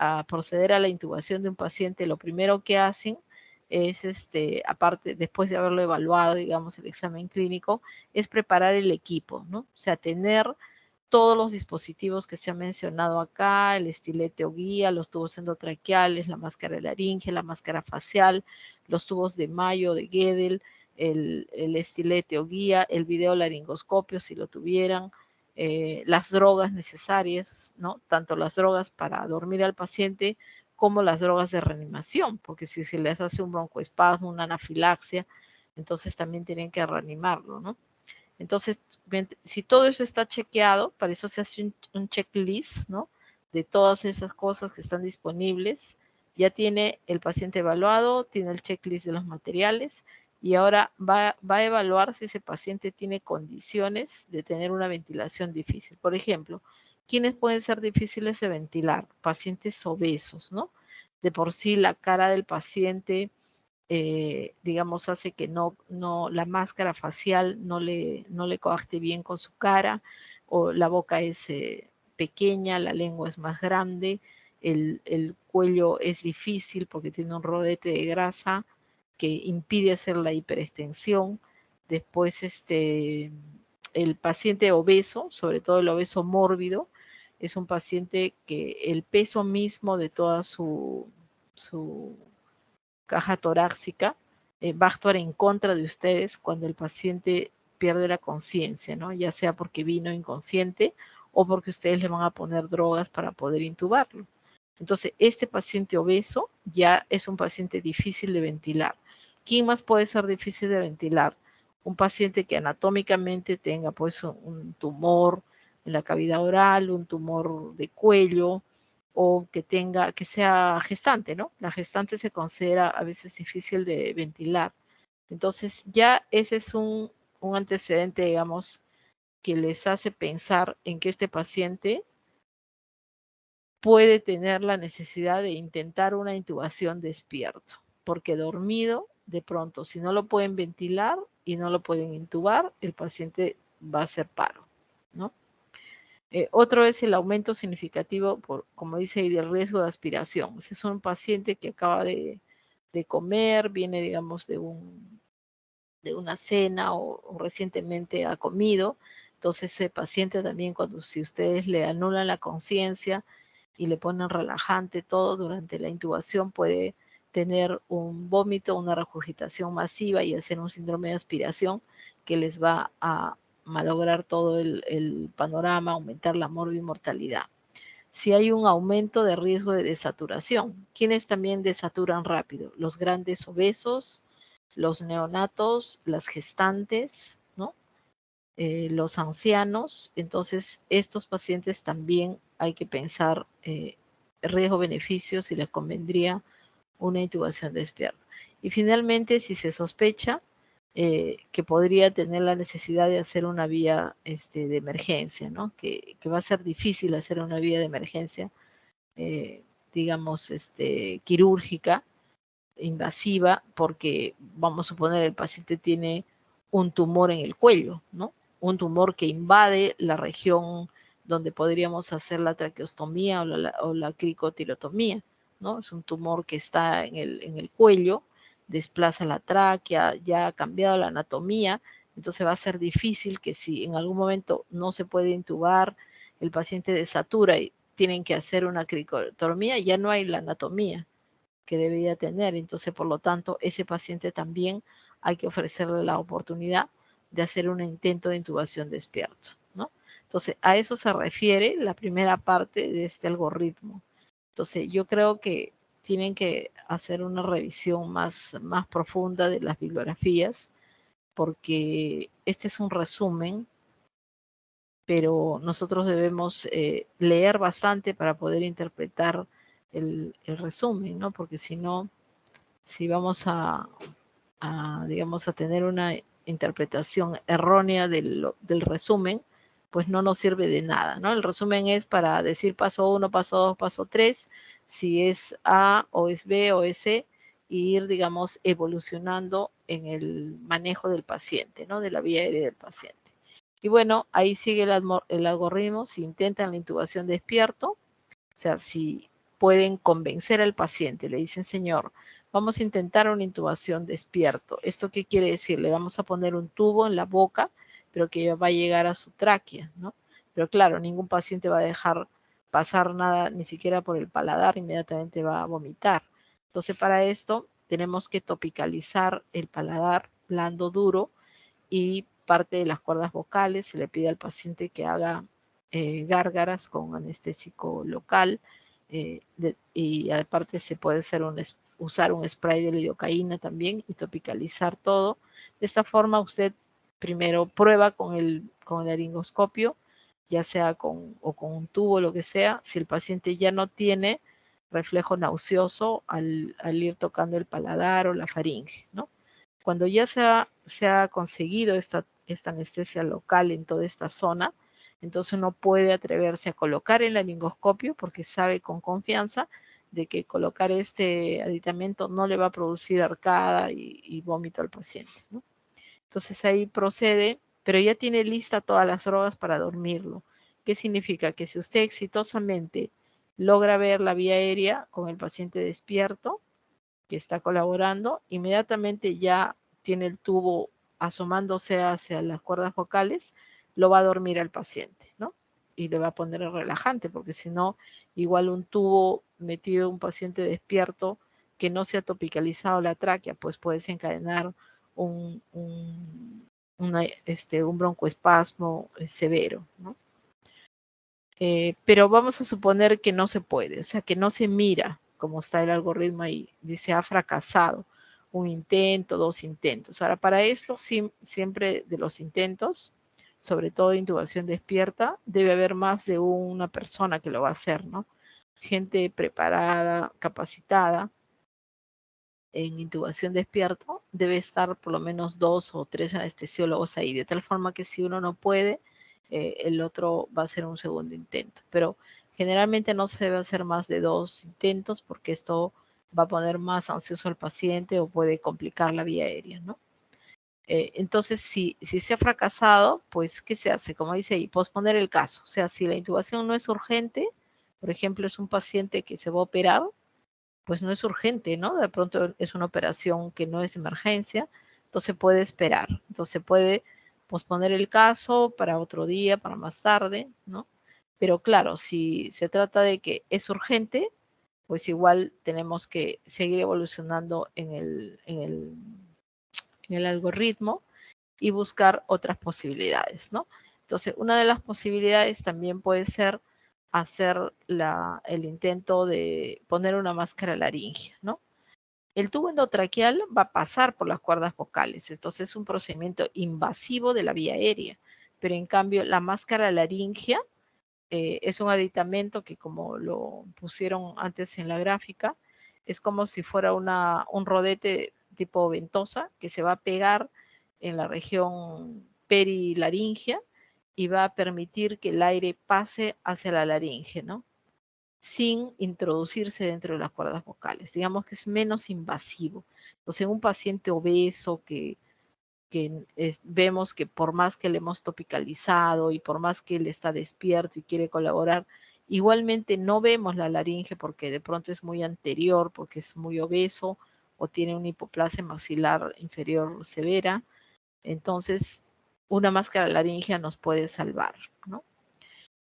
a proceder a la intubación de un paciente, lo primero que hacen es, aparte, después de haberlo evaluado, digamos, el examen clínico, es preparar el equipo, ¿no? O sea, tener todos los dispositivos que se han mencionado acá, el estilete o guía, los tubos endotraqueales, la máscara de laringe, la máscara facial, los tubos de Mayo, de Guedel, el estilete o guía, el videolaringoscopio si lo tuvieran, las drogas necesarias, ¿no? Tanto las drogas para dormir al paciente como las drogas de reanimación, porque si se les hace un broncoespasmo, una anafilaxia, entonces también tienen que reanimarlo, ¿no? Entonces, si todo eso está chequeado, para eso se hace un checklist, ¿no? De todas esas cosas que están disponibles. Ya tiene el paciente evaluado, tiene el checklist de los materiales y ahora va a evaluar si ese paciente tiene condiciones de tener una ventilación difícil. Por ejemplo, ¿quiénes pueden ser difíciles de ventilar? Pacientes obesos, ¿no? De por sí la cara del paciente digamos, hace que la máscara facial no le coacte bien con su cara, o la boca es pequeña, la lengua es más grande, el cuello es difícil porque tiene un rodete de grasa que impide hacer la hiperextensión. Después, el paciente obeso, sobre todo el obeso mórbido, es un paciente que el peso mismo de toda su caja torácica va a actuar en contra de ustedes cuando el paciente pierde la conciencia, ¿no? Ya sea porque vino inconsciente o porque ustedes le van a poner drogas para poder intubarlo. Entonces, este paciente obeso ya es un paciente difícil de ventilar. ¿Quién más puede ser difícil de ventilar? Un paciente que anatómicamente tenga pues un tumor en la cavidad oral, un tumor de cuello, o que sea gestante, ¿no? La gestante se considera a veces difícil de ventilar. Entonces ya ese es un antecedente, digamos, que les hace pensar en que este paciente puede tener la necesidad de intentar una intubación despierto, porque dormido, de pronto, si no lo pueden ventilar y no lo pueden intubar, el paciente va a hacer paro, ¿no? Otro es el aumento significativo, como dice ahí, del riesgo de aspiración. Ese es un paciente que acaba de comer, viene, digamos, de una cena o recientemente ha comido. Entonces, ese paciente también, si ustedes le anulan la conciencia y le ponen relajante todo durante la intubación, puede tener un vómito, una regurgitación masiva y hacer un síndrome de aspiración que les va a malograr todo el panorama, aumentar la morbimortalidad. Si hay un aumento de riesgo de desaturación, ¿quiénes también desaturan rápido? Los grandes obesos, los neonatos, las gestantes, ¿no? Los ancianos. Entonces, estos pacientes también hay que pensar riesgo-beneficio si les convendría una intubación despierta. Y finalmente, si se sospecha que podría tener la necesidad de hacer una vía de emergencia, ¿no? Que va a ser difícil hacer una vía de emergencia, digamos, quirúrgica, invasiva, porque vamos a suponer el paciente tiene un tumor en el cuello, ¿no? Un tumor que invade la región donde podríamos hacer la traqueostomía o la cricotilotomía, ¿no? Es un tumor que está en el cuello, desplaza la tráquea, ya ha cambiado la anatomía, entonces va a ser difícil que si en algún momento no se puede intubar, el paciente desatura y tienen que hacer una cricotomía, ya no hay la anatomía que debería tener. Entonces, por lo tanto, ese paciente también hay que ofrecerle la oportunidad de hacer un intento de intubación despierto, ¿no? Entonces, a eso se refiere la primera parte de este algoritmo. Entonces, yo creo que tienen que hacer una revisión más profunda de las bibliografías, porque este es un resumen, pero nosotros debemos leer bastante para poder interpretar el resumen, ¿no? Porque si no, si vamos digamos, a tener una interpretación errónea del resumen, pues no nos sirve de nada, ¿no? El resumen es para decir paso 1, paso 2, paso 3, si es A o es B o es C, y ir, digamos, evolucionando en el manejo del paciente, ¿no? De la vía aérea del paciente. Y bueno, ahí sigue el algoritmo, si intentan la intubación despierto, o sea, si pueden convencer al paciente. Le dicen, señor, vamos a intentar una intubación despierto. ¿Esto qué quiere decir? Le vamos a poner un tubo en la boca, pero que va a llegar a su tráquea, ¿no? Pero claro, ningún paciente va a dejar pasar nada, ni siquiera por el paladar, inmediatamente va a vomitar. Entonces, para esto tenemos que topicalizar el paladar blando, duro, y parte de las cuerdas vocales. Se le pide al paciente que haga gárgaras con anestésico local, y aparte se puede hacer usar un spray de lidocaína también y topicalizar todo. De esta forma usted primero prueba con el laringoscopio, ya sea con un tubo, lo que sea. Si el paciente ya no tiene reflejo nauseoso al ir tocando el paladar o la faringe, ¿no? Cuando ya se ha conseguido esta anestesia local en toda esta zona, entonces uno puede atreverse a colocar el laringoscopio porque sabe con confianza de que colocar este aditamento no le va a producir arcada y vómito al paciente, ¿no? Entonces ahí procede, pero ya tiene lista todas las drogas para dormirlo. ¿Qué significa? Que si usted exitosamente logra ver la vía aérea con el paciente despierto, que está colaborando, inmediatamente ya tiene el tubo asomándose hacia las cuerdas vocales, lo va a dormir al paciente, ¿no? Y le va a poner el relajante, porque si no, igual un tubo metido en un paciente despierto que no se ha topicalizado la tráquea, pues puede desencadenar un broncoespasmo severo, ¿no? Pero vamos a suponer que no se puede, o sea, que no se mira cómo está el algoritmo ahí, dice ha fracasado, un intento, 2 intentos. Ahora, para esto, siempre de los intentos, sobre todo de intubación despierta, debe haber más de una persona que lo va a hacer, ¿no? Gente preparada, capacitada en intubación despierto, debe estar por lo menos 2 o 3 anestesiólogos ahí, de tal forma que si uno no puede, el otro va a hacer un segundo intento. Pero generalmente no se debe hacer más de 2 intentos porque esto va a poner más ansioso al paciente o puede complicar la vía aérea, ¿no? Entonces, si se ha fracasado, pues, ¿qué se hace? Como dice ahí, posponer el caso. O sea, si la intubación no es urgente, por ejemplo, es un paciente que se va a operar, pues no es urgente, ¿no? De pronto es una operación que no es emergencia, entonces puede esperar. Entonces puede posponer el caso para otro día, para más tarde, ¿no? Pero claro, si se trata de que es urgente, pues igual tenemos que seguir evolucionando en el algoritmo y buscar otras posibilidades, ¿no? Entonces, una de las posibilidades también puede ser hacer el intento de poner una máscara laringea, ¿no? El tubo endotraqueal va a pasar por las cuerdas vocales, entonces es un procedimiento invasivo de la vía aérea, pero en cambio la máscara laringea es un aditamento que, como lo pusieron antes en la gráfica, es como si fuera un rodete tipo ventosa que se va a pegar en la región perilaringea y va a permitir que el aire pase hacia la laringe, ¿no? Sin introducirse dentro de las cuerdas vocales. Digamos que es menos invasivo. Entonces, en un paciente obeso que vemos que por más que le hemos topicalizado y por más que él está despierto y quiere colaborar, igualmente no vemos la laringe porque de pronto es muy anterior, porque es muy obeso o tiene una hipoplasia maxilar inferior severa. Entonces, una máscara laringea nos puede salvar, ¿no?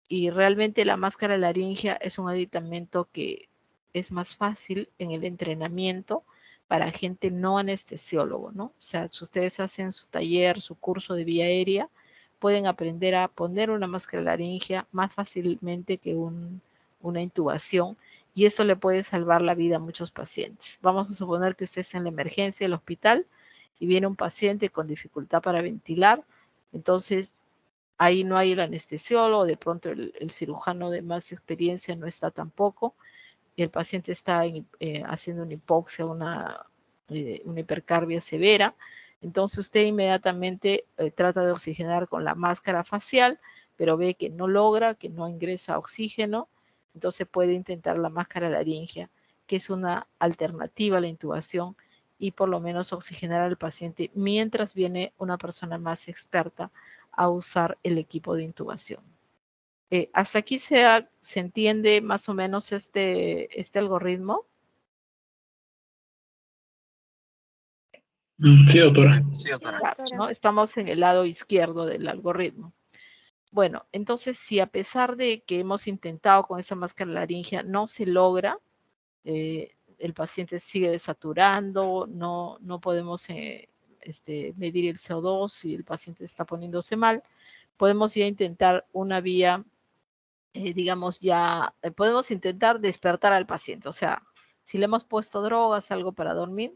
Y realmente la máscara laringea es un aditamento que es más fácil en el entrenamiento para gente no anestesiólogo, ¿no? O sea, si ustedes hacen su taller, su curso de vía aérea, pueden aprender a poner una máscara laringea más fácilmente que una intubación, y eso le puede salvar la vida a muchos pacientes. Vamos a suponer que usted está en la emergencia del hospital y viene un paciente con dificultad para ventilar, entonces ahí no hay el anestesiólogo, de pronto el cirujano de más experiencia no está tampoco, y el paciente está haciendo una hipoxia, una hipercarbia severa. Entonces usted inmediatamente trata de oxigenar con la máscara facial, pero ve que no logra, que no ingresa oxígeno, entonces puede intentar la máscara laringea, que es una alternativa a la intubación, y por lo menos oxigenar al paciente mientras viene una persona más experta a usar el equipo de intubación. ¿Hasta aquí se entiende más o menos este algoritmo? Sí, doctora. Sí, doctora. ¿No? Estamos en el lado izquierdo del algoritmo. Bueno, entonces si a pesar de que hemos intentado con esta máscara laringea no se logra, el paciente sigue desaturando, no podemos medir el CO2 y el paciente está poniéndose mal, podemos ya intentar una vía, digamos podemos intentar despertar al paciente, o sea, si le hemos puesto drogas, algo para dormir,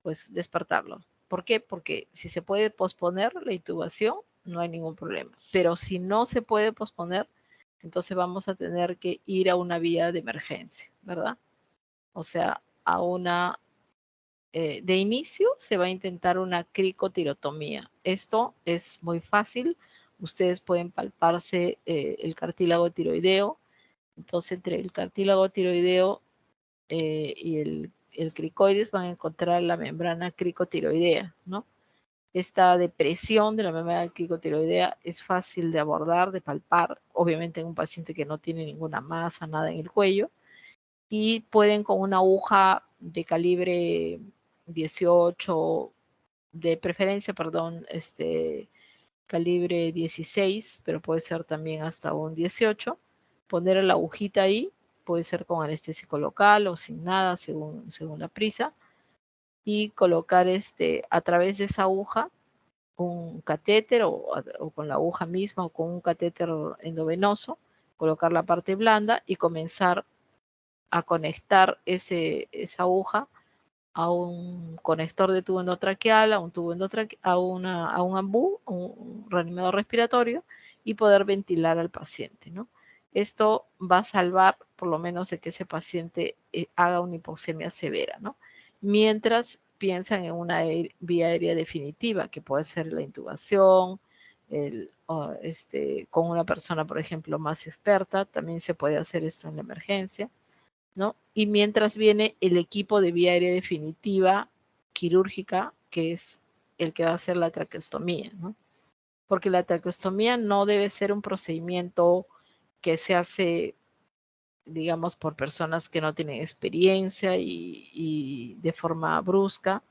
pues despertarlo. ¿Por qué? Porque si se puede posponer la intubación, no hay ningún problema. Pero si no se puede posponer, entonces vamos a tener que ir a una vía de emergencia, ¿verdad? O sea, de inicio se va a intentar una cricotirotomía. Esto es muy fácil. Ustedes pueden palparse el cartílago tiroideo. Entonces, entre el cartílago tiroideo y el cricoides van a encontrar la membrana cricotiroidea, ¿no? Esta depresión de la membrana cricotiroidea es fácil de abordar, de palpar, obviamente en un paciente que no tiene ninguna masa, nada en el cuello, y pueden con una aguja de calibre 18, de preferencia, perdón, calibre 16, pero puede ser también hasta un 18, poner la agujita ahí, puede ser con anestésico local o sin nada, según la prisa, y colocar a través de esa aguja un catéter o con la aguja misma o con un catéter endovenoso, colocar la parte blanda y comenzar a conectar esa aguja a un conector de tubo endotraqueal, a un tubo endotraqueal, a un ambú, un reanimador respiratorio, y poder ventilar al paciente, ¿no? Esto va a salvar por lo menos de que ese paciente haga una hipoxemia severa, ¿no? Mientras piensan en una vía aérea definitiva, que puede ser la intubación, con una persona, por ejemplo, más experta, también se puede hacer esto en la emergencia, ¿no? Y mientras viene el equipo de vía aérea definitiva quirúrgica, que es el que va a hacer la traqueostomía, ¿no? Porque la traqueostomía no debe ser un procedimiento que se hace, digamos, por personas que no tienen experiencia y de forma brusca.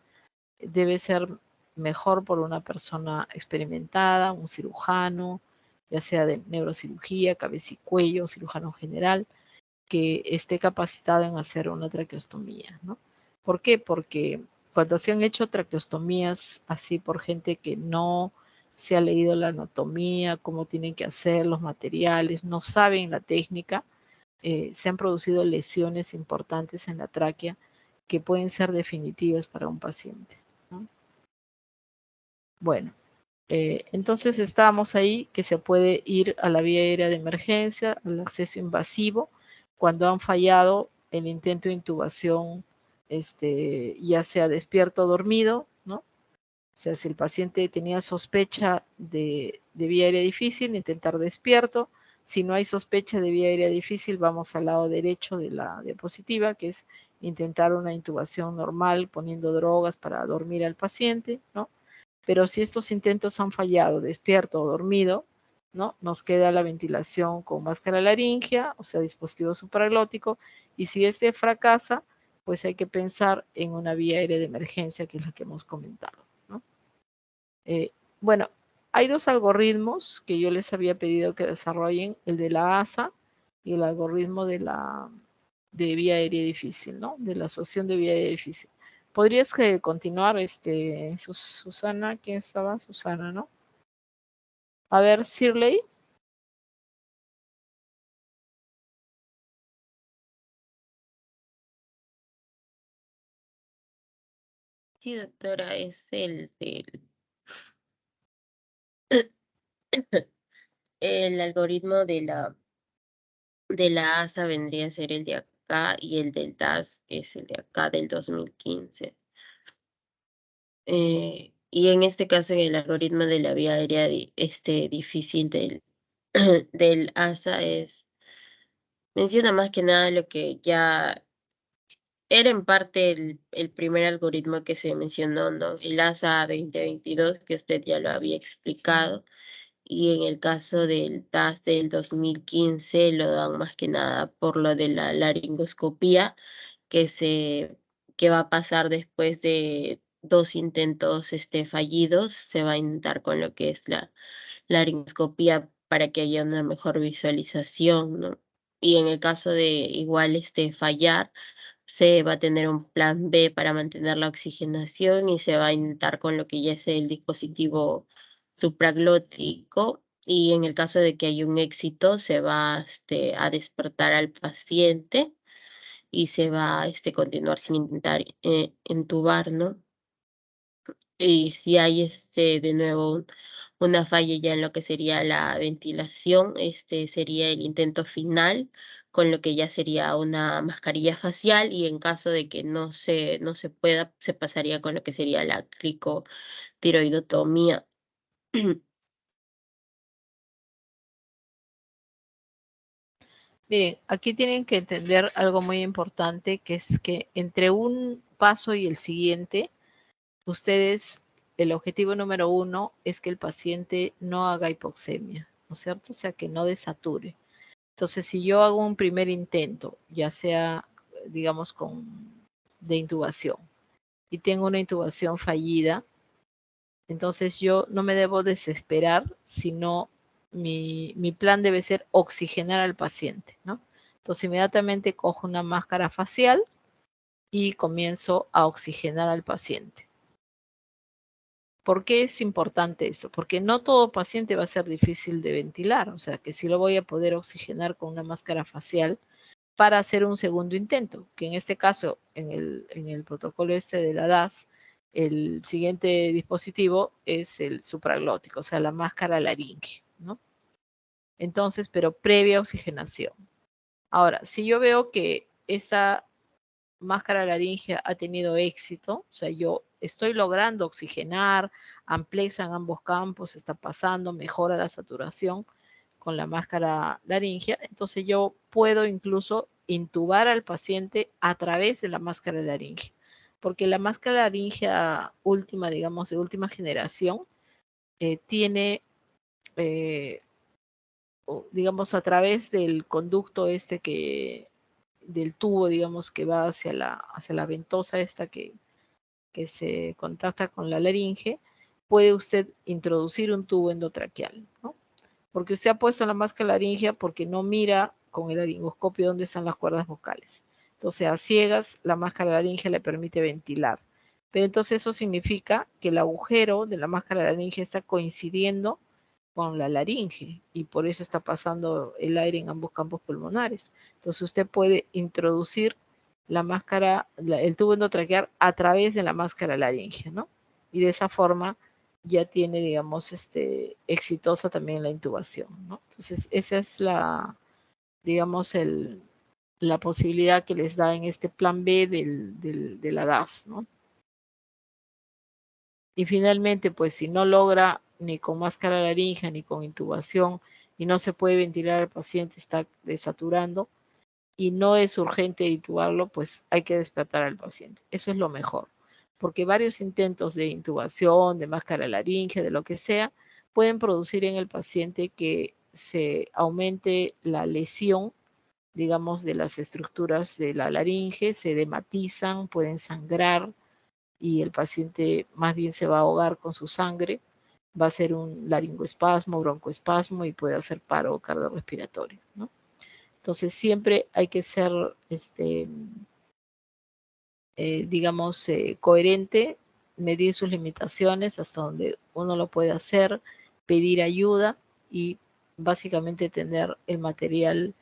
Debe ser mejor por una persona experimentada, un cirujano, ya sea de neurocirugía, cabeza y cuello, cirujano general, que esté capacitado en hacer una traqueostomía, ¿no? ¿Por qué? Porque cuando se han hecho traqueostomías así por gente que no se ha leído la anatomía, cómo tienen que hacer los materiales, no saben la técnica, se han producido lesiones importantes en la tráquea que pueden ser definitivas para un paciente, ¿no? Bueno, entonces estábamos ahí que se puede ir a la vía aérea de emergencia, al acceso invasivo, cuando han fallado el intento de intubación, ya sea despierto o dormido, ¿no? O sea, si el paciente tenía sospecha de vía aérea difícil, intentar despierto. Si no hay sospecha de vía aérea difícil, vamos al lado derecho de la diapositiva, que es intentar una intubación normal, poniendo drogas para dormir al paciente, ¿no? Pero si estos intentos han fallado, despierto o dormido, ¿no? Nos queda la ventilación con máscara laringea, o sea, dispositivo supraglótico, y si este fracasa, pues hay que pensar en una vía aérea de emergencia, que es la que hemos comentado, ¿no? Bueno, hay dos algoritmos que yo les había pedido que desarrollen, el de la ASA y el algoritmo de vía aérea difícil, ¿no? De la asociación de vía aérea difícil. ¿Podrías continuar, Susana? ¿Quién estaba? Susana, ¿no? A ver, Shirley. Sí, doctora, es el algoritmo de la ASA vendría a ser el de acá y el del DAS es el de acá del 2015. Y en este caso, en el algoritmo de la vía aérea difícil del ASA menciona más que nada lo que ya era en parte el primer algoritmo que se mencionó, ¿no? El ASA 2022, que usted ya lo había explicado. y en el caso del TAS del 2015 lo dan más que nada por lo de la laringoscopía que se que va a pasar después de 2 intentos, fallidos, se va a intentar con lo que es la laringoscopía para que haya una mejor visualización, ¿no? Y en el caso de igual, fallar, se va a tener un plan B para mantener la oxigenación y se va a intentar con lo que ya es el dispositivo supraglótico. Y en el caso de que haya un éxito, se va, a despertar al paciente y se va a, continuar sin intentar, entubar, ¿no? Y si hay, de nuevo una falla ya en lo que sería la ventilación, sería el intento final, con lo que ya sería una mascarilla facial, y en caso de que no se pueda, se pasaría con lo que sería la cricotiroidotomía. Miren, aquí tienen que entender algo muy importante, que es que entre un paso y el siguiente, ustedes, el objetivo número uno es que el paciente no haga hipoxemia, ¿no es cierto? O sea, que no desature. Entonces, si yo hago un primer intento, ya sea, digamos, de intubación, y tengo una intubación fallida, entonces yo no me debo desesperar, sino mi plan debe ser oxigenar al paciente, ¿no? Entonces, inmediatamente cojo una máscara facial y comienzo a oxigenar al paciente. ¿Por qué es importante eso? Porque no todo paciente va a ser difícil de ventilar, o sea que sí lo voy a poder oxigenar con una máscara facial para hacer un segundo intento, que en este caso, en el protocolo de la DAS, el siguiente dispositivo es el supraglótico, o sea, la máscara laringe, ¿no? Entonces, pero previa oxigenación. Ahora, si yo veo que esta máscara laringe ha tenido éxito, o sea, yo estoy logrando oxigenar, amplexan ambos campos, está pasando, mejora la saturación con la máscara laringea, entonces yo puedo incluso intubar al paciente a través de la máscara laringea, porque la máscara laringea última, digamos, de última generación, tiene, eh, digamos, a través del conducto del tubo, digamos, que va hacia la ventosa esta que se contacta con la laringe, puede usted introducir un tubo endotraqueal, ¿no? Porque usted ha puesto la máscara laringea porque no mira con el laringoscopio dónde están las cuerdas vocales. Entonces, a ciegas, la máscara laringea le permite ventilar. Pero entonces eso significa que el agujero de la máscara laringea está coincidiendo con la laringe y por eso está pasando el aire en ambos campos pulmonares. Entonces usted puede introducir la máscara, el tubo endotraqueal a través de la máscara laringea, ¿no? Y de esa forma ya tiene, digamos, exitosa también la intubación, ¿no? Entonces esa es digamos, la posibilidad que les da en este plan B de la DAS, ¿no? Y finalmente, pues si no logra ni con máscara laringea ni con intubación y no se puede ventilar al paciente, está desaturando y no es urgente intubarlo, pues hay que despertar al paciente. Eso es lo mejor, porque varios intentos de intubación, de máscara laringea, de lo que sea, pueden producir en el paciente que se aumente la lesión, digamos, de las estructuras de la laringe, se dematizan, pueden sangrar, y el paciente más bien se va a ahogar con su sangre, va a ser un laringoespasmo, broncoespasmo y puede hacer paro cardiorrespiratorio, ¿no? Entonces siempre hay que ser, digamos, coherente, medir sus limitaciones hasta donde uno lo puede hacer, pedir ayuda y básicamente tener el material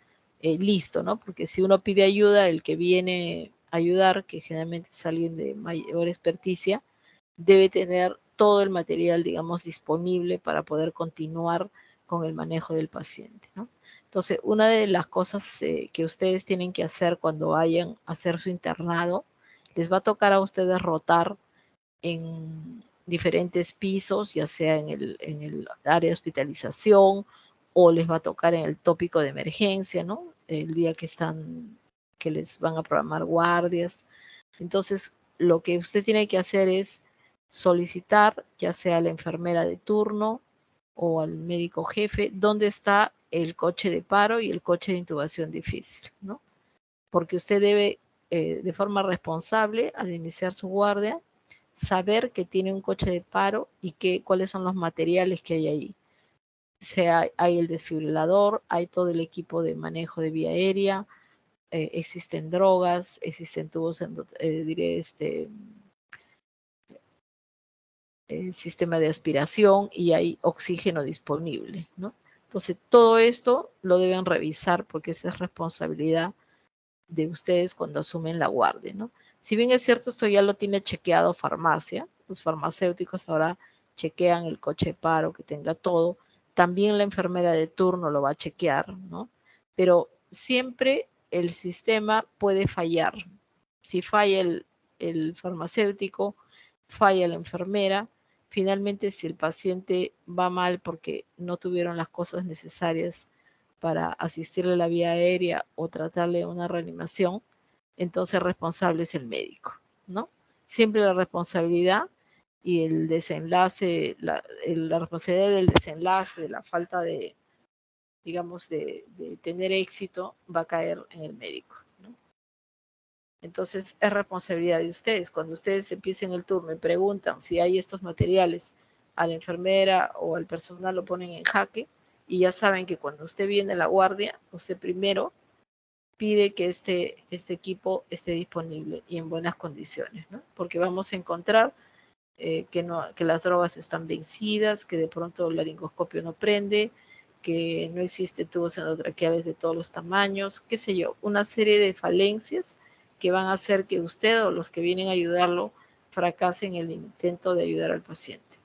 listo, ¿no? Porque si uno pide ayuda, el que viene a ayudar, que generalmente es alguien de mayor experticia, debe tener todo el material, digamos, disponible para poder continuar con el manejo del paciente, ¿no? Entonces, una de las cosas que ustedes tienen que hacer cuando vayan a hacer su internado, les va a tocar a ustedes rotar en diferentes pisos, ya sea en el área de hospitalización o les va a tocar en el tópico de emergencia, ¿no? El día que les van a programar guardias. Entonces, lo que usted tiene que hacer es solicitar, ya sea la enfermera de turno o al médico jefe dónde está el coche de paro y el coche de intubación difícil, ¿no? Porque usted debe, de forma responsable, al iniciar su guardia, saber que tiene un coche de paro y cuáles son los materiales que hay ahí. Hay el desfibrilador, hay todo el equipo de manejo de vía aérea, existen drogas, existen tubos, sistema de aspiración y hay oxígeno disponible, ¿no? Entonces, todo esto lo deben revisar porque esa es responsabilidad de ustedes cuando asumen la guardia, ¿no? Si bien es cierto, esto ya lo tiene chequeado farmacia, los farmacéuticos ahora chequean el coche de paro, que tenga todo, también la enfermera de turno lo va a chequear, ¿no? Pero siempre el sistema puede fallar. Si falla el farmacéutico, falla la enfermera, finalmente si el paciente va mal porque no tuvieron las cosas necesarias para asistirle a la vía aérea o tratarle una reanimación, entonces el responsable es el médico, ¿no? Siempre la responsabilidad y el desenlace, la responsabilidad del desenlace, de la falta de, digamos, de tener éxito, va a caer en el médico, ¿no? Entonces es responsabilidad de ustedes. Cuando ustedes empiecen el turno y preguntan si hay estos materiales, a la enfermera o al personal lo ponen en jaque y ya saben que cuando usted viene a la guardia, usted primero pide que este equipo esté disponible y en buenas condiciones, ¿no? Porque vamos a encontrar que las drogas están vencidas, que de pronto el laringoscopio no prende, que no existe tubos endotraqueales de todos los tamaños, qué sé yo, una serie de falencias que van a hacer que usted o los que vienen a ayudarlo fracasen en el intento de ayudar al paciente.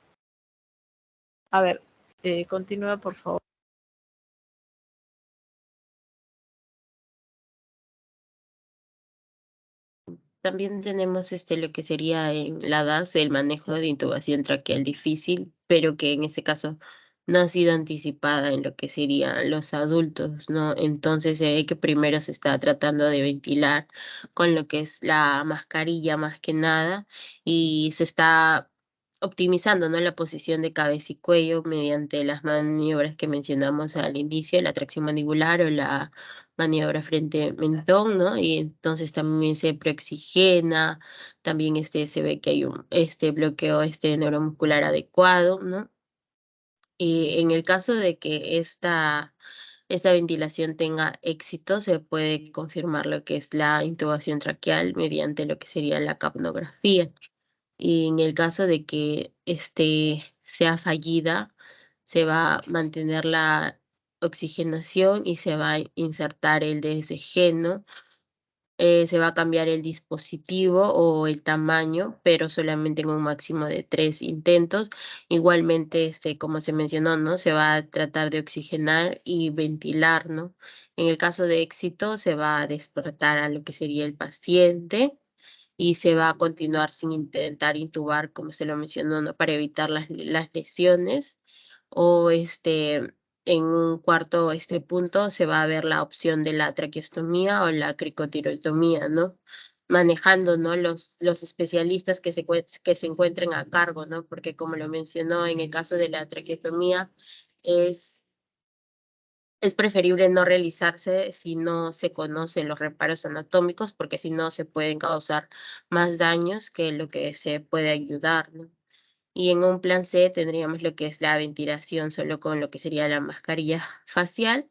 A ver, continúa por favor. También tenemos lo que sería en la DAS, el manejo de intubación traqueal difícil, pero que en este caso no ha sido anticipada en lo que serían los adultos, ¿no? Entonces se ve que primero se está tratando de ventilar con lo que es la mascarilla más que nada y se está optimizando, ¿no? La posición de cabeza y cuello mediante las maniobras que mencionamos al inicio, la tracción mandibular o la maniobra frente mentón, ¿no? Y entonces también se preoxigena, también se ve que hay un bloqueo neuromuscular adecuado, ¿no? Y en el caso de que esta ventilación tenga éxito, se puede confirmar lo que es la intubación traqueal mediante lo que sería la capnografía. Y en el caso de que sea fallida, se va a mantener la oxigenación y se va a insertar el DSG, ¿no? Se va a cambiar el dispositivo o el tamaño, pero solamente en un máximo de 3 intentos. Igualmente, como se mencionó, ¿no? Se va a tratar de oxigenar y ventilar, ¿no? En el caso de éxito, se va a despertar a lo que sería el paciente y se va a continuar sin intentar intubar, como se lo mencionó, ¿no? Para evitar las lesiones. O en un cuarto punto se va a ver la opción de la traqueostomía o la cricotirotomía, ¿no? Manejando, ¿no? Los especialistas que se encuentren a cargo, ¿no? Porque como lo mencionó, en el caso de la traqueostomía, es es preferible no realizarse si no se conocen los reparos anatómicos, porque si no se pueden causar más daños que lo que se puede ayudar, ¿no? Y en un plan C tendríamos lo que es la ventilación solo con lo que sería la mascarilla facial,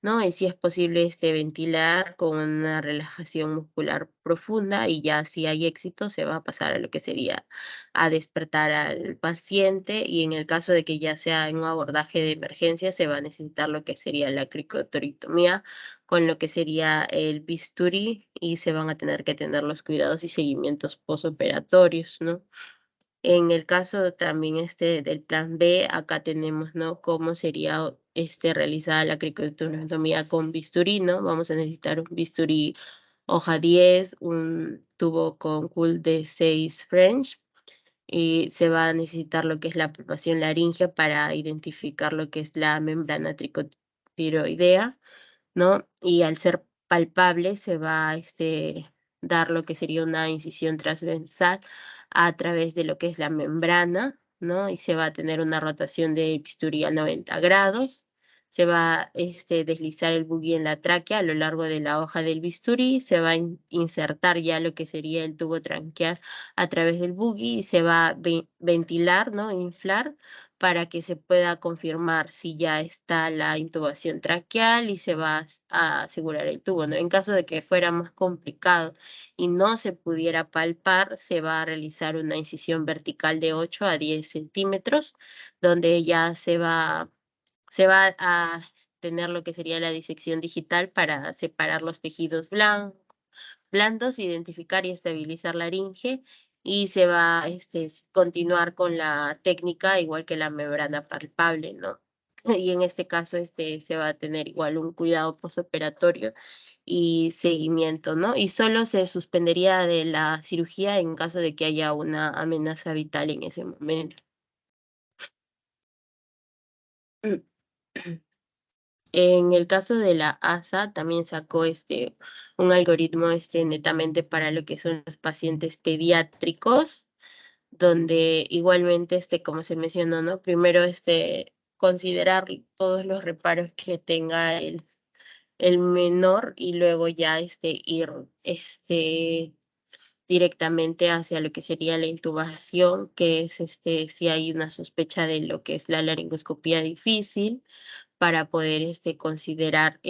¿no? Y si es posible ventilar con una relajación muscular profunda y ya si hay éxito se va a pasar a lo que sería a despertar al paciente y en el caso de que ya sea en un abordaje de emergencia se va a necesitar lo que sería la cricotoritomía con lo que sería el bisturí y se van a tener que tener los cuidados y seguimientos posoperatorios, ¿no? En el caso también del plan B, acá tenemos, ¿no? Cómo sería realizada la cricotomía con bisturí, ¿no? Vamos a necesitar un bisturí hoja 10, un tubo con CUL de 6 French y se va a necesitar lo que es la palpación laringea para identificar lo que es la membrana tricotiroidea, ¿no? Y al ser palpable se va a dar lo que sería una incisión transversal a través de lo que es la membrana ¿no? Y se va a tener una rotación del bisturí a 90 grados. Se va a deslizar el buggy en la tráquea a lo largo de la hoja del bisturí, se va a insertar ya lo que sería el tubo tranqueal a través del buggy y se va a ventilar, ¿no? Inflar para que se pueda confirmar si ya está la intubación traqueal y se va a asegurar el tubo, ¿no? En caso de que fuera más complicado y no se pudiera palpar, se va a realizar una incisión vertical de 8 a 10 centímetros, donde ya se va a tener lo que sería la disección digital para separar los tejidos blandos, identificar y estabilizar laringe, y se va a continuar con la técnica igual que la membrana palpable, ¿no? Y en este caso se va a tener igual un cuidado posoperatorio y seguimiento, ¿no? Y solo se suspendería de la cirugía en caso de que haya una amenaza vital en ese momento. En el caso de la ASA, también sacó un algoritmo netamente para lo que son los pacientes pediátricos, donde igualmente, como se mencionó, ¿no? Primero, considerar todos los reparos que tenga el menor y luego ya ir directamente hacia lo que sería la intubación, que es si hay una sospecha de lo que es la laringoscopía difícil, para poder considerar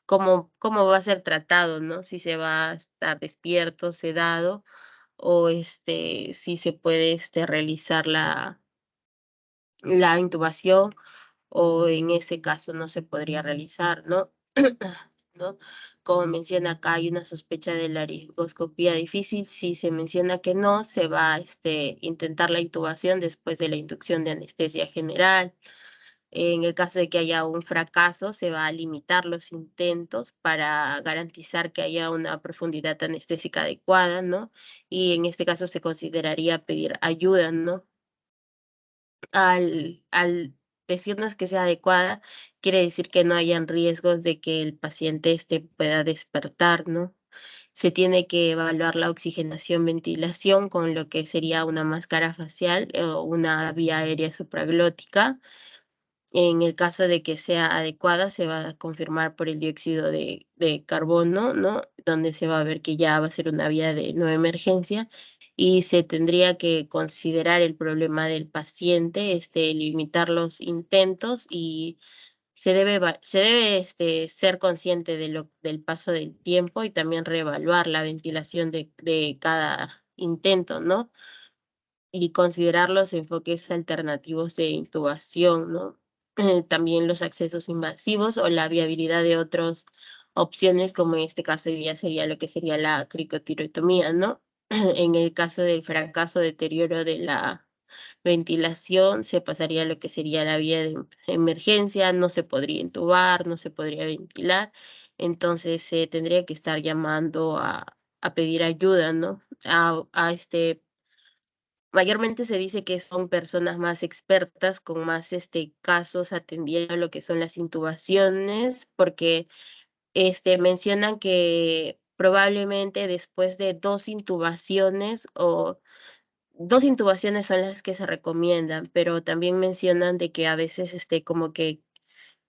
cómo va a ser tratado, ¿no? Si se va a estar despierto, sedado, o si se puede realizar la intubación, o en ese caso no se podría realizar, ¿no? ¿No? Como menciona acá, hay una sospecha de laringoscopía difícil. Si se menciona que no, se va a intentar la intubación después de la inducción de anestesia general. En el caso de que haya un fracaso, se va a limitar los intentos para garantizar que haya una profundidad anestésica adecuada, ¿no? Y en este caso se consideraría pedir ayuda, ¿no? Al decirnos que sea adecuada, quiere decir que no hayan riesgos de que el paciente pueda despertar, ¿no? Se tiene que evaluar la oxigenación, ventilación con lo que sería una máscara facial o una vía aérea supraglótica. En el caso de que sea adecuada, se va a confirmar por el dióxido de carbono, ¿no? Donde se va a ver que ya va a ser una vía de no emergencia y se tendría que considerar el problema del paciente, limitar los intentos y se debe ser consciente del paso del tiempo y también reevaluar la ventilación de cada intento, ¿no? Y considerar los enfoques alternativos de intubación, ¿no? También los accesos invasivos o la viabilidad de otras opciones, como en este caso ya sería lo que sería la cricotirotomía, ¿no? En el caso del fracaso, deterioro de la ventilación, se pasaría a lo que sería la vía de emergencia, no se podría intubar, no se podría ventilar, entonces se tendría que estar llamando a pedir ayuda, ¿no? Mayormente se dice que son personas más expertas, con más casos atendiendo lo que son las intubaciones, porque mencionan que probablemente después de 2 intubaciones o 2 intubaciones son las que se recomiendan, pero también mencionan de que a veces como que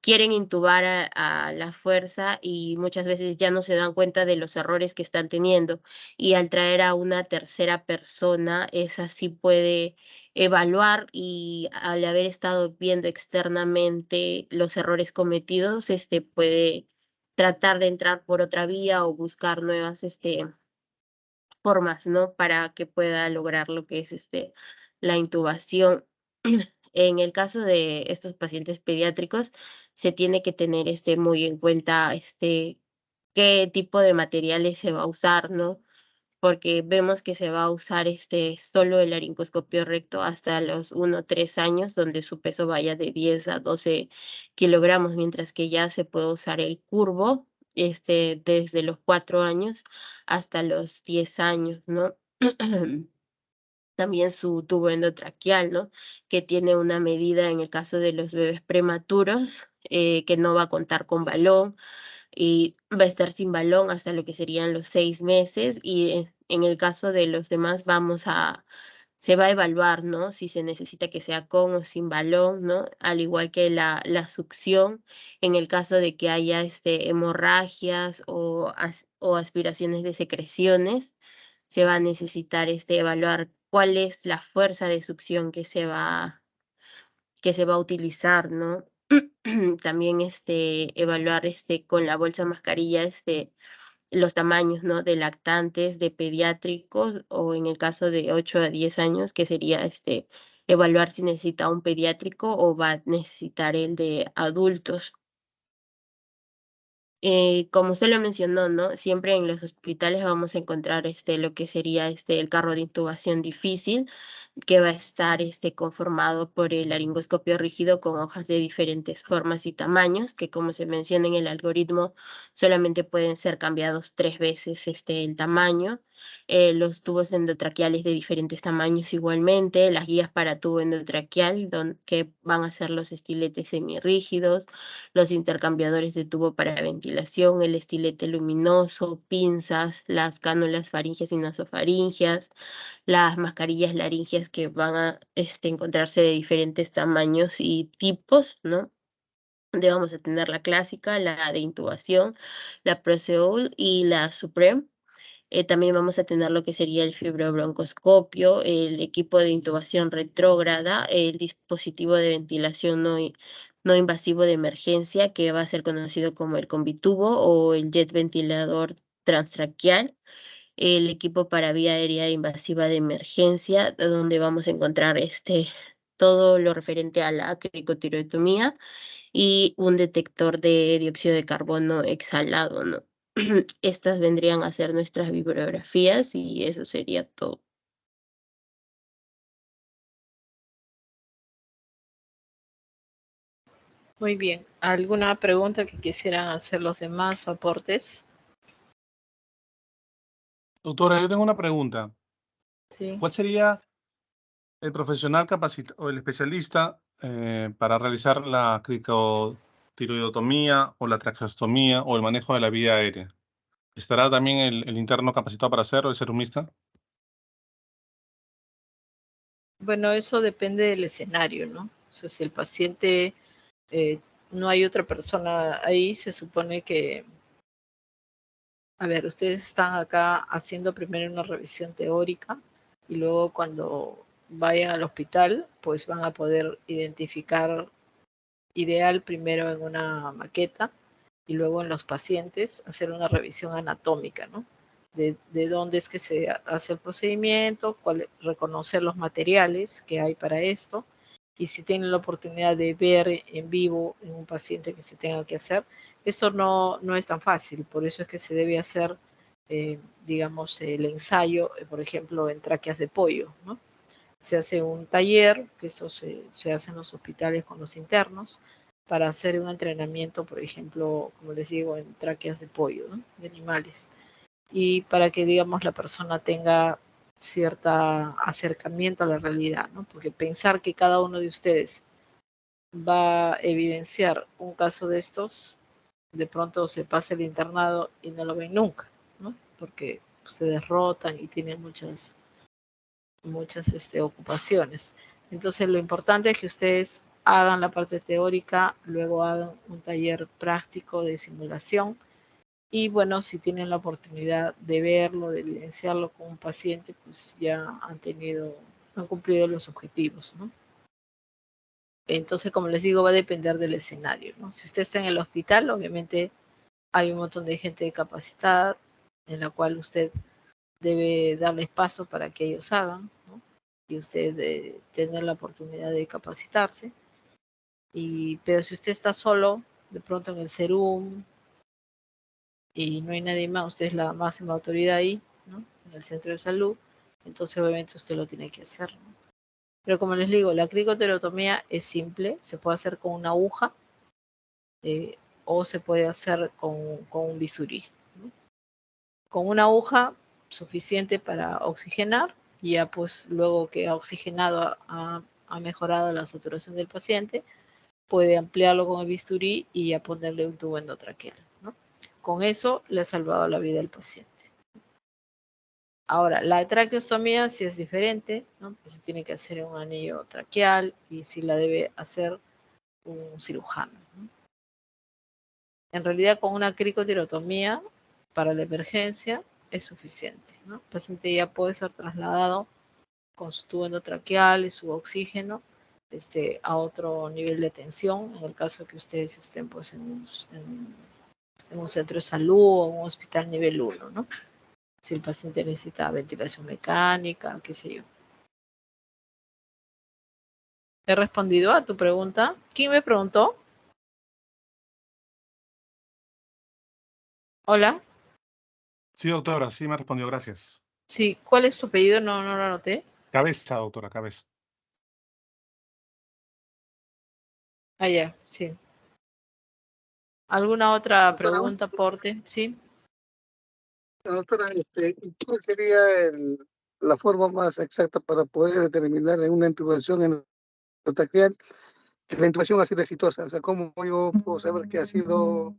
quieren intubar a la fuerza y muchas veces ya no se dan cuenta de los errores que están teniendo. Y al traer a una tercera persona, esa sí puede evaluar y al haber estado viendo externamente los errores cometidos, puede tratar de entrar por otra vía o buscar nuevas, formas, ¿no? Para que pueda lograr lo que es, la intubación. En el caso de estos pacientes pediátricos, se tiene que tener, muy en cuenta, qué tipo de materiales se va a usar, ¿no? Porque vemos que se va a usar, solo el laringoscopio recto hasta los 1 o 3 años, donde su peso vaya de 10 a 12 kilogramos, mientras que ya se puede usar el curvo, desde los 4 años hasta los 10 años, ¿no? También su tubo endotraqueal, ¿no? Que tiene una medida en el caso de los bebés prematuros, que no va a contar con balón y va a estar sin balón hasta lo que serían los 6 meses y en el caso de los demás vamos a se va a evaluar, ¿no? Si se necesita que sea con o sin balón, ¿no? Al igual que la succión, en el caso de que haya hemorragias o aspiraciones de secreciones, se va a necesitar evaluar cuál es la fuerza de succión que se va a utilizar, ¿no? También evaluar con la bolsa mascarilla los tamaños, ¿no? De lactantes, de pediátricos o en el caso de 8 a 10 años, que sería evaluar si necesita un pediátrico o va a necesitar el de adultos. Como usted lo mencionó, ¿no? Siempre en los hospitales vamos a encontrar lo que sería el carro de intubación difícil, que va a estar conformado por el laringoscopio rígido con hojas de diferentes formas y tamaños, que como se menciona en el algoritmo, solamente pueden ser cambiados 3 veces el tamaño. Los tubos endotraqueales de diferentes tamaños igualmente, las guías para tubo endotraqueal, que van a ser los estiletes semirrígidos, los intercambiadores de tubo para ventilación, el estilete luminoso, pinzas, las cánulas faringias y nasofaringias, las mascarillas laringias que van a encontrarse de diferentes tamaños y tipos, ¿no? Vamos a tener la clásica, la de intubación, la Proseol y la Supreme. También vamos a tener lo que sería el fibrobroncoscopio, el equipo de intubación retrógrada, el dispositivo de ventilación no invasivo de emergencia, que va a ser conocido como el combitubo o el jet ventilador transtraqueal, el equipo para vía aérea invasiva de emergencia, donde vamos a encontrar todo lo referente a la cricotirotomía y un detector de dióxido de carbono exhalado, ¿no? Estas vendrían a ser nuestras bibliografías y eso sería todo. Muy bien. ¿Alguna pregunta que quisieran hacer los demás o aportes? Doctora, yo tengo una pregunta. Sí. ¿Cuál sería el profesional o el especialista para realizar la cricotiroidotomía o la traqueostomía o el manejo de la vía aérea? ¿Estará también el interno capacitado para hacerlo, el serumista? Bueno, eso depende del escenario, ¿no? O sea, si el paciente no hay otra persona ahí, se supone que, a ver, ustedes están acá haciendo primero una revisión teórica y luego cuando vayan al hospital, pues van a poder identificar ideal primero en una maqueta y luego en los pacientes hacer una revisión anatómica, ¿no? De dónde es que se hace el procedimiento, reconocer los materiales que hay para esto y si tienen la oportunidad de ver en vivo en un paciente que se tenga que hacer. Esto no es tan fácil, por eso es que se debe hacer, digamos, el ensayo, por ejemplo, en tráqueas de pollo, ¿no? Se hace un taller, que eso se hace en los hospitales con los internos, para hacer un entrenamiento, por ejemplo, como les digo, en tráqueas de pollo, ¿no? De animales. Y para que, digamos, la persona tenga cierto acercamiento a la realidad, ¿no? Porque pensar que cada uno de ustedes va a evidenciar un caso de estos, de pronto se pasa el internado y no lo ven nunca, ¿no? Porque ustedes rotan y tienen muchas ocupaciones. Entonces lo importante es que ustedes hagan la parte teórica, luego hagan un taller práctico de simulación y bueno, si tienen la oportunidad de verlo, de evidenciarlo con un paciente, pues ya han cumplido los objetivos, ¿no? Entonces, como les digo, va a depender del escenario, ¿no? Si usted está en el hospital, obviamente hay un montón de gente capacitada en la cual usted debe darles paso para que ellos hagan, ¿no? Y usted tener la oportunidad de capacitarse. Pero si usted está solo, de pronto en el Serum y no hay nadie más, usted es la máxima autoridad ahí, ¿no? En el centro de salud, entonces obviamente usted lo tiene que hacer, ¿no? Pero como les digo, la cricoterotomía es simple, se puede hacer con una aguja o se puede hacer con un bisturí, ¿no? Con una aguja suficiente para oxigenar, y ya pues luego que ha oxigenado, ha mejorado la saturación del paciente, puede ampliarlo con el bisturí y ya ponerle un tubo endotraqueal, ¿no? Con eso le ha salvado la vida al paciente. Ahora, la traqueostomía sí es diferente, ¿no? Se tiene que hacer un anillo traqueal y sí la debe hacer un cirujano, ¿no? En realidad, con una cricotirotomía para la emergencia es suficiente, ¿no? El paciente ya puede ser trasladado con su tubo endotraqueal y su oxígeno a otro nivel de tensión, en el caso de que ustedes estén pues, en un centro de salud o un hospital nivel 1, ¿no? Si el paciente necesita ventilación mecánica, qué sé yo. ¿He respondido a tu pregunta? ¿Quién me preguntó? Hola. Sí, doctora, sí me respondió, gracias. Sí, ¿cuál es su pedido? No lo anoté. Cabeza, doctora, cabeza. Ah, ya, sí. ¿Alguna otra Doctora, pregunta, aporte? Sí. doctora, ¿cuál sería la forma más exacta para poder determinar en una intubación endotraqueal que la intubación ha sido exitosa? O sea, ¿cómo yo puedo saber que ha sido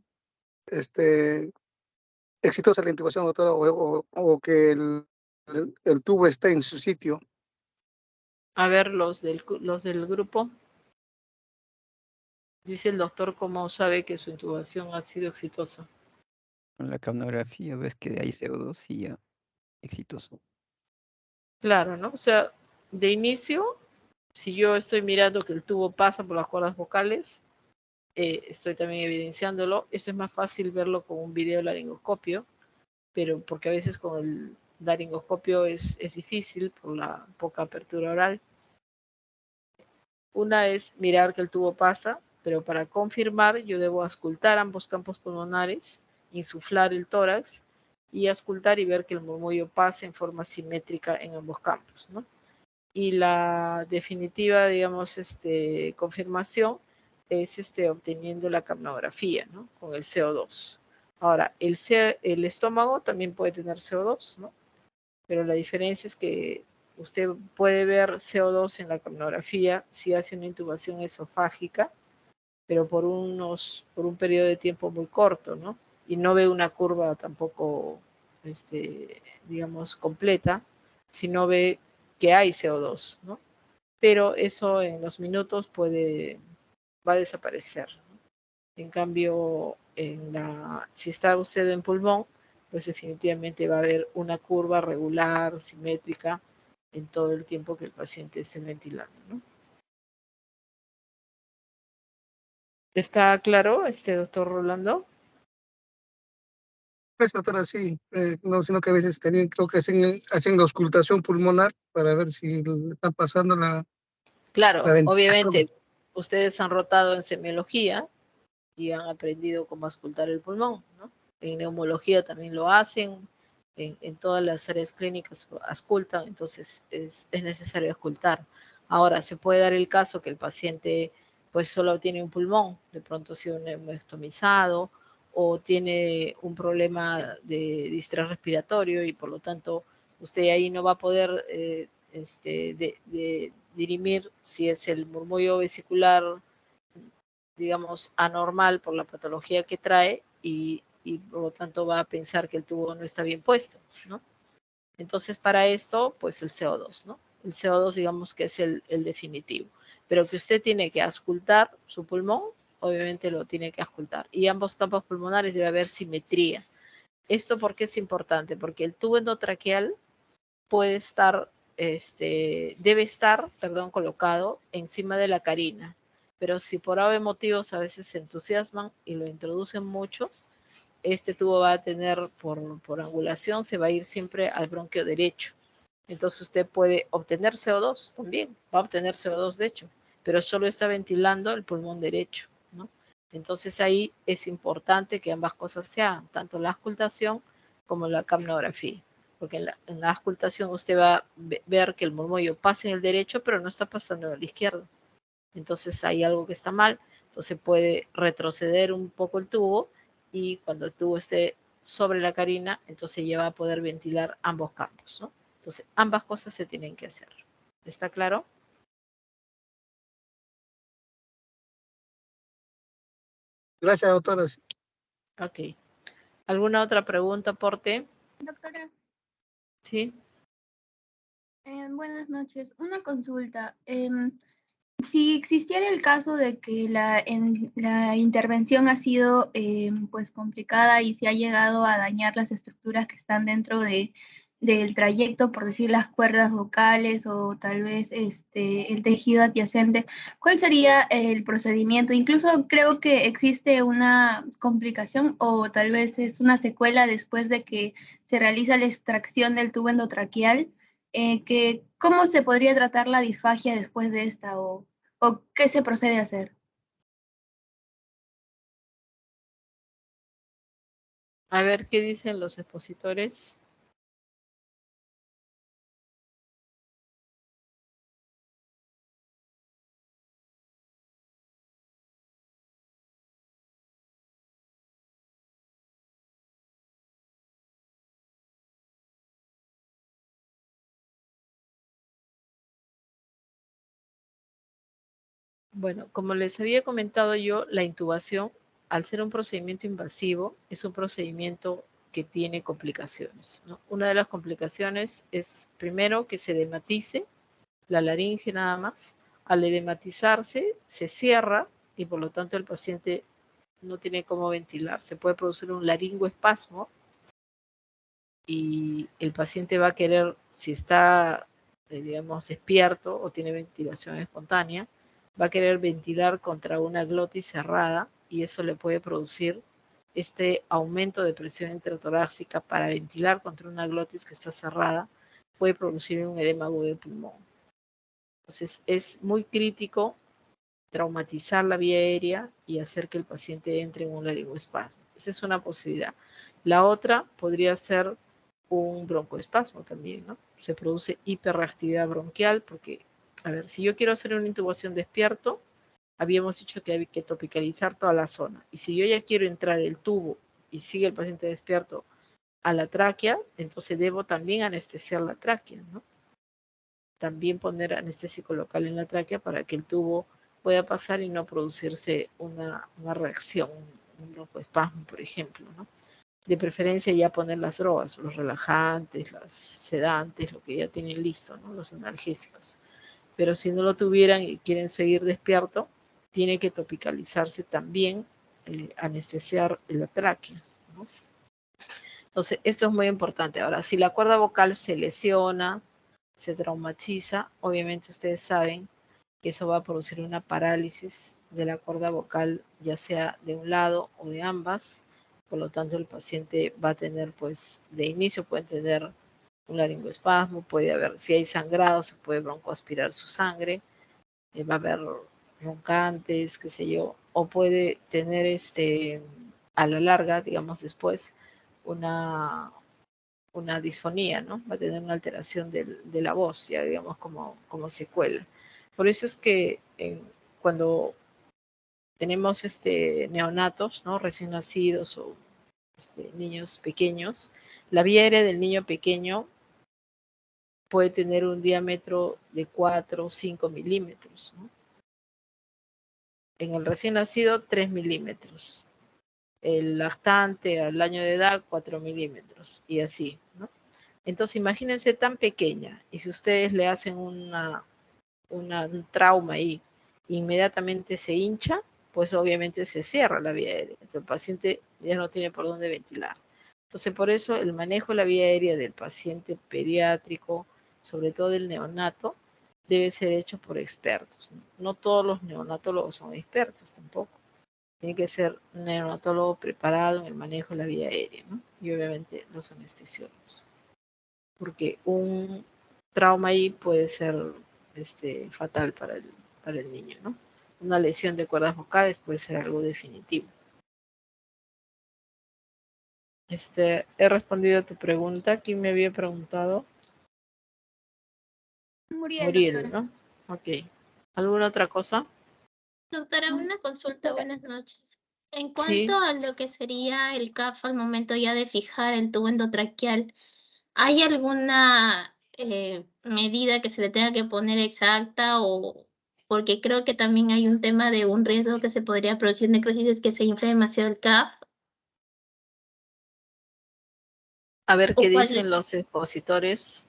exitosa la intubación, doctora, o que el tubo está en su sitio? A ver, los del grupo. Dice el doctor cómo sabe que su intubación ha sido exitosa. Con la capnografía ves que hay CO2 y ya, exitoso. Claro, ¿no? O sea, de inicio, si yo estoy mirando que el tubo pasa por las cuerdas vocales, estoy también evidenciándolo. Esto es más fácil verlo con un video laringoscopio, pero porque a veces con el laringoscopio es difícil por la poca apertura oral. Una es mirar que el tubo pasa, pero para confirmar yo debo auscultar ambos campos pulmonares, insuflar el tórax y auscultar y ver que el murmullo pase en forma simétrica en ambos campos, ¿no? Y la definitiva, digamos, confirmación es obteniendo la capnografía, ¿no? Con el CO2. Ahora, el estómago también puede tener CO2, ¿no? Pero la diferencia es que usted puede ver CO2 en la capnografía si hace una intubación esofágica, pero por un periodo de tiempo muy corto, ¿no? Y no ve una curva tampoco, digamos, completa, sino ve que hay CO2, ¿no? Pero eso en los minutos va a desaparecer, ¿no? En cambio, si está usted en pulmón, pues definitivamente va a haber una curva regular, simétrica, en todo el tiempo que el paciente esté ventilando, ¿no? ¿Está claro, doctor Rolando? Pues, doctora, sí, no, sino que a veces también creo que hacen la auscultación pulmonar para ver si le está pasando la Claro, ventilación. obviamente, ustedes han rotado en semiología y han aprendido cómo auscultar el pulmón, ¿no? En neumología también lo hacen, en todas las áreas clínicas auscultan, entonces es necesario auscultar. Ahora, se puede dar el caso que el paciente pues solo tiene un pulmón, de pronto ha sido neumoestomizado o tiene un problema de distrés respiratorio y por lo tanto usted ahí no va a poder dirimir si es el murmullo vesicular, digamos, anormal por la patología que trae y por lo tanto va a pensar que el tubo no está bien puesto, ¿no? Entonces, para esto, pues el CO2, ¿no? El CO2, digamos que es el definitivo. Pero que usted tiene que auscultar su pulmón, obviamente lo tiene que auscultar. Y ambos campos pulmonares debe haber simetría. ¿Esto por qué es importante? Porque el tubo endotraqueal puede estar, debe estar, perdón, colocado encima de la carina. Pero si por algún motivos a veces se entusiasman y lo introducen mucho, este tubo va a tener por angulación, se va a ir siempre al bronquio derecho. Entonces usted puede obtener CO2 también, va a obtener CO2 de hecho, pero solo está ventilando el pulmón derecho, ¿no? Entonces ahí es importante que ambas cosas se hagan, tanto la auscultación como la capnografía, porque en la auscultación usted va a ver que el murmullo pasa en el derecho, pero no está pasando en el izquierdo. Entonces hay algo que está mal, entonces puede retroceder un poco el tubo y cuando el tubo esté sobre la carina, entonces ya va a poder ventilar ambos campos, ¿no? Entonces ambas cosas se tienen que hacer. ¿Está claro? Gracias, doctora. Ok. ¿Alguna otra pregunta, Porte? Doctora, Sí. Buenas noches. Una consulta. Si existiera el caso de que la intervención ha sido pues complicada y se ha llegado a dañar las estructuras que están dentro del trayecto, por decir las cuerdas vocales o tal vez el tejido adyacente, ¿cuál sería el procedimiento? Incluso creo que existe una complicación o tal vez es una secuela después de que se realiza la extracción del tubo endotraqueal. ¿Cómo se podría tratar la disfagia después de esta o qué se procede a hacer? A ver qué dicen los expositores. Bueno, como les había comentado yo, la intubación, al ser un procedimiento invasivo, es un procedimiento que tiene complicaciones, ¿no? Una de las complicaciones es, primero, que se edematice la laringe nada más. Al edematizarse, se cierra y por lo tanto el paciente no tiene cómo ventilar. Se puede producir un laringoespasmo y el paciente va a querer, si está, digamos, despierto o tiene ventilación espontánea, va a querer ventilar contra una glotis cerrada y eso le puede producir este aumento de presión intratorácica para ventilar contra una glotis que está cerrada, puede producir un edema agudo del pulmón. Entonces es muy crítico traumatizar la vía aérea y hacer que el paciente entre en un laringoespasmo. Esa es una posibilidad. La otra podría ser un broncoespasmo también, ¿no? Se produce hiperreactividad bronquial porque, a ver, si yo quiero hacer una intubación despierto, habíamos dicho que hay que topicalizar toda la zona. Y si yo ya quiero entrar el tubo y sigue el paciente despierto a la tráquea, entonces debo también anestesiar la tráquea, ¿no? También poner anestésico local en la tráquea para que el tubo pueda pasar y no producirse una reacción, un broncoespasmo, por ejemplo, ¿no? De preferencia ya poner las drogas, los relajantes, los sedantes, lo que ya tienen listo, ¿no? Los analgésicos. Pero si no lo tuvieran y quieren seguir despierto, tiene que topicalizarse también, anestesiar la tráquea, ¿no? Entonces, esto es muy importante. Ahora, si la cuerda vocal se lesiona, se traumatiza, obviamente ustedes saben que eso va a producir una parálisis de la cuerda vocal, ya sea de un lado o de ambas. Por lo tanto, el paciente va a tener, pues, de inicio puede tener un laringoespasmo, puede haber, si hay sangrado, se puede broncoaspirar su sangre, va a haber roncantes, qué sé yo, o puede tener a la larga, digamos después, una, una disfonía, ¿no? Va a tener una alteración de la voz, ya digamos como secuela. Por eso es que cuando tenemos neonatos, ¿no? Recién nacidos o niños pequeños, la vía aérea del niño pequeño puede tener un diámetro de 4 o 5 milímetros, ¿no? En el recién nacido, 3 milímetros. El lactante al año de edad, 4 milímetros, y así, ¿no? Entonces, imagínense tan pequeña, y si ustedes le hacen un trauma y inmediatamente se hincha, pues obviamente se cierra la vía aérea. Entonces, el paciente ya no tiene por dónde ventilar. Entonces, por eso el manejo de la vía aérea del paciente pediátrico, sobre todo del neonato, debe ser hecho por expertos. No todos los neonatólogos son expertos tampoco. Tiene que ser un neonatólogo preparado en el manejo de la vía aérea, ¿no? Y obviamente los anestesiólogos. Porque un trauma ahí puede ser fatal para el niño, ¿no? Una lesión de cuerdas vocales puede ser algo definitivo. He respondido a tu pregunta. ¿Quién me había preguntado? Muriel, Doctora. ¿no? Ok. ¿Alguna otra cosa? Doctora, una consulta, buenas noches. En Sí. cuanto a lo que sería el CAF al momento ya de fijar el tubo endotraqueal, ¿hay alguna medida que se le tenga que poner exacta o porque creo que también hay un tema de un riesgo que se podría producir necrosis es que se infle demasiado el CAF? A ver qué ¿O cuál? dicen los expositores.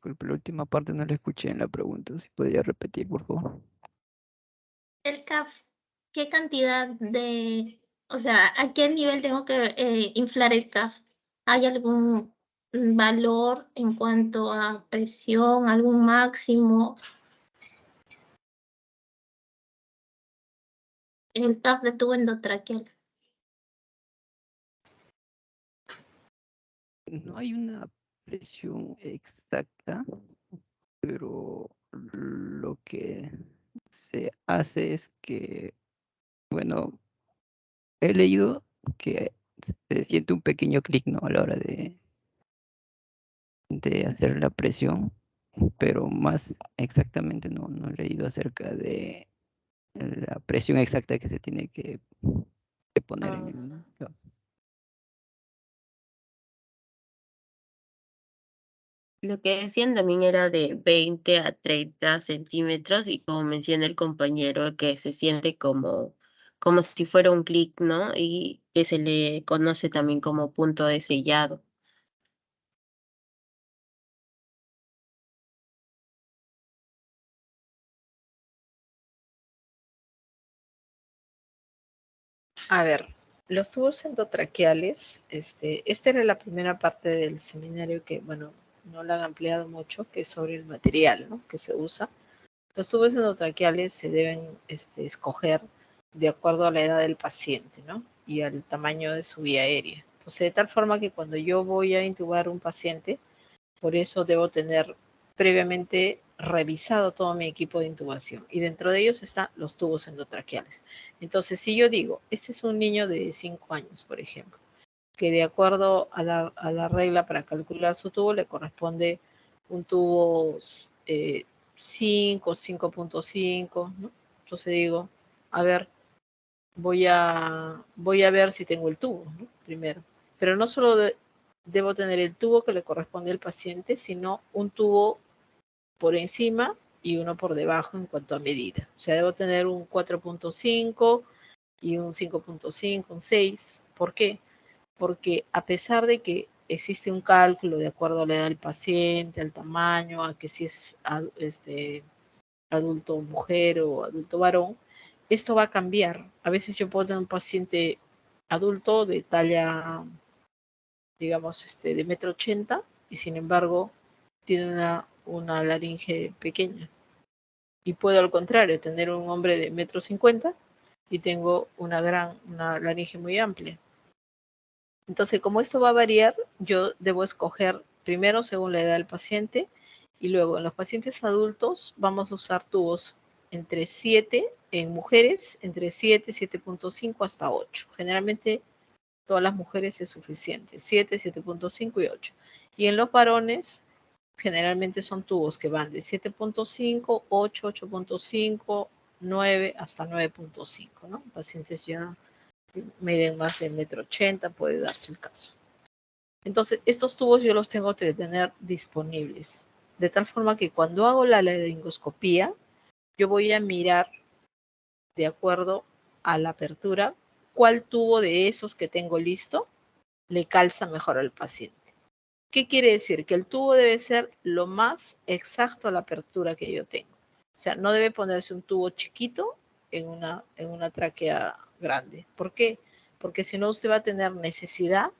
Disculpe, la última parte no la escuché en la pregunta. Si podría repetir, por favor. El CAF, ¿qué cantidad o sea, a qué nivel tengo que inflar el CAF? ¿Hay algún valor en cuanto a presión, algún máximo? El CAF de tubo endotraqueal. No hay una presión exacta, pero lo que se hace es que, bueno, he leído que se siente un pequeño clic, ¿no? A la hora de hacer la presión, pero más exactamente no he leído acerca de la presión exacta que se tiene que poner en el... Lo que decían también era de 20 a 30 centímetros y como menciona el compañero, que se siente como si fuera un clic, ¿no? Y que se le conoce también como punto de sellado. A ver, los tubos endotraqueales, esta era la primera parte del seminario que, bueno, no la han ampliado mucho, que es sobre el material, ¿no? Que se usa. Los tubos endotraqueales se deben escoger de acuerdo a la edad del paciente, ¿no? Y al tamaño de su vía aérea. Entonces, de tal forma que cuando yo voy a intubar a un paciente, por eso debo tener previamente revisado todo mi equipo de intubación. Y dentro de ellos están los tubos endotraqueales. Entonces, si yo digo, este es un niño de 5 años, por ejemplo, que de acuerdo a la regla para calcular su tubo le corresponde un tubo 5, 5.5, ¿no? Entonces digo, a ver, voy a ver si tengo el tubo, ¿no? Primero. Pero no solo debo tener el tubo que le corresponde al paciente, sino un tubo por encima y uno por debajo en cuanto a medida. O sea, debo tener un 4.5 y un 5.5, un 6. ¿Por qué? Porque a pesar de que existe un cálculo de acuerdo a la edad del paciente, al tamaño, a que si es adulto mujer o adulto varón, esto va a cambiar. A veces yo puedo tener un paciente adulto de talla, digamos, de 1,80 m y sin embargo tiene una laringe pequeña. Y puedo al contrario tener un hombre de 1,50 m y tengo una laringe muy amplia. Entonces, como esto va a variar, yo debo escoger primero según la edad del paciente y luego en los pacientes adultos vamos a usar tubos entre 7, en mujeres, entre 7, 7.5 hasta 8. Generalmente todas las mujeres es suficiente, 7, 7.5 y 8. Y en los varones, generalmente son tubos que van de 7.5, 8, 8.5, 9 hasta 9.5, ¿no? Pacientes ya miden más de 1,80 m, puede darse el caso. Entonces, estos tubos yo los tengo que tener disponibles, de tal forma que cuando hago la laringoscopía, yo voy a mirar de acuerdo a la apertura cuál tubo de esos que tengo listo le calza mejor al paciente. ¿Qué quiere decir? Que el tubo debe ser lo más exacto a la apertura que yo tengo. O sea, no debe ponerse un tubo chiquito en una tráquea grande. ¿Por qué? Porque si no usted va a tener necesidad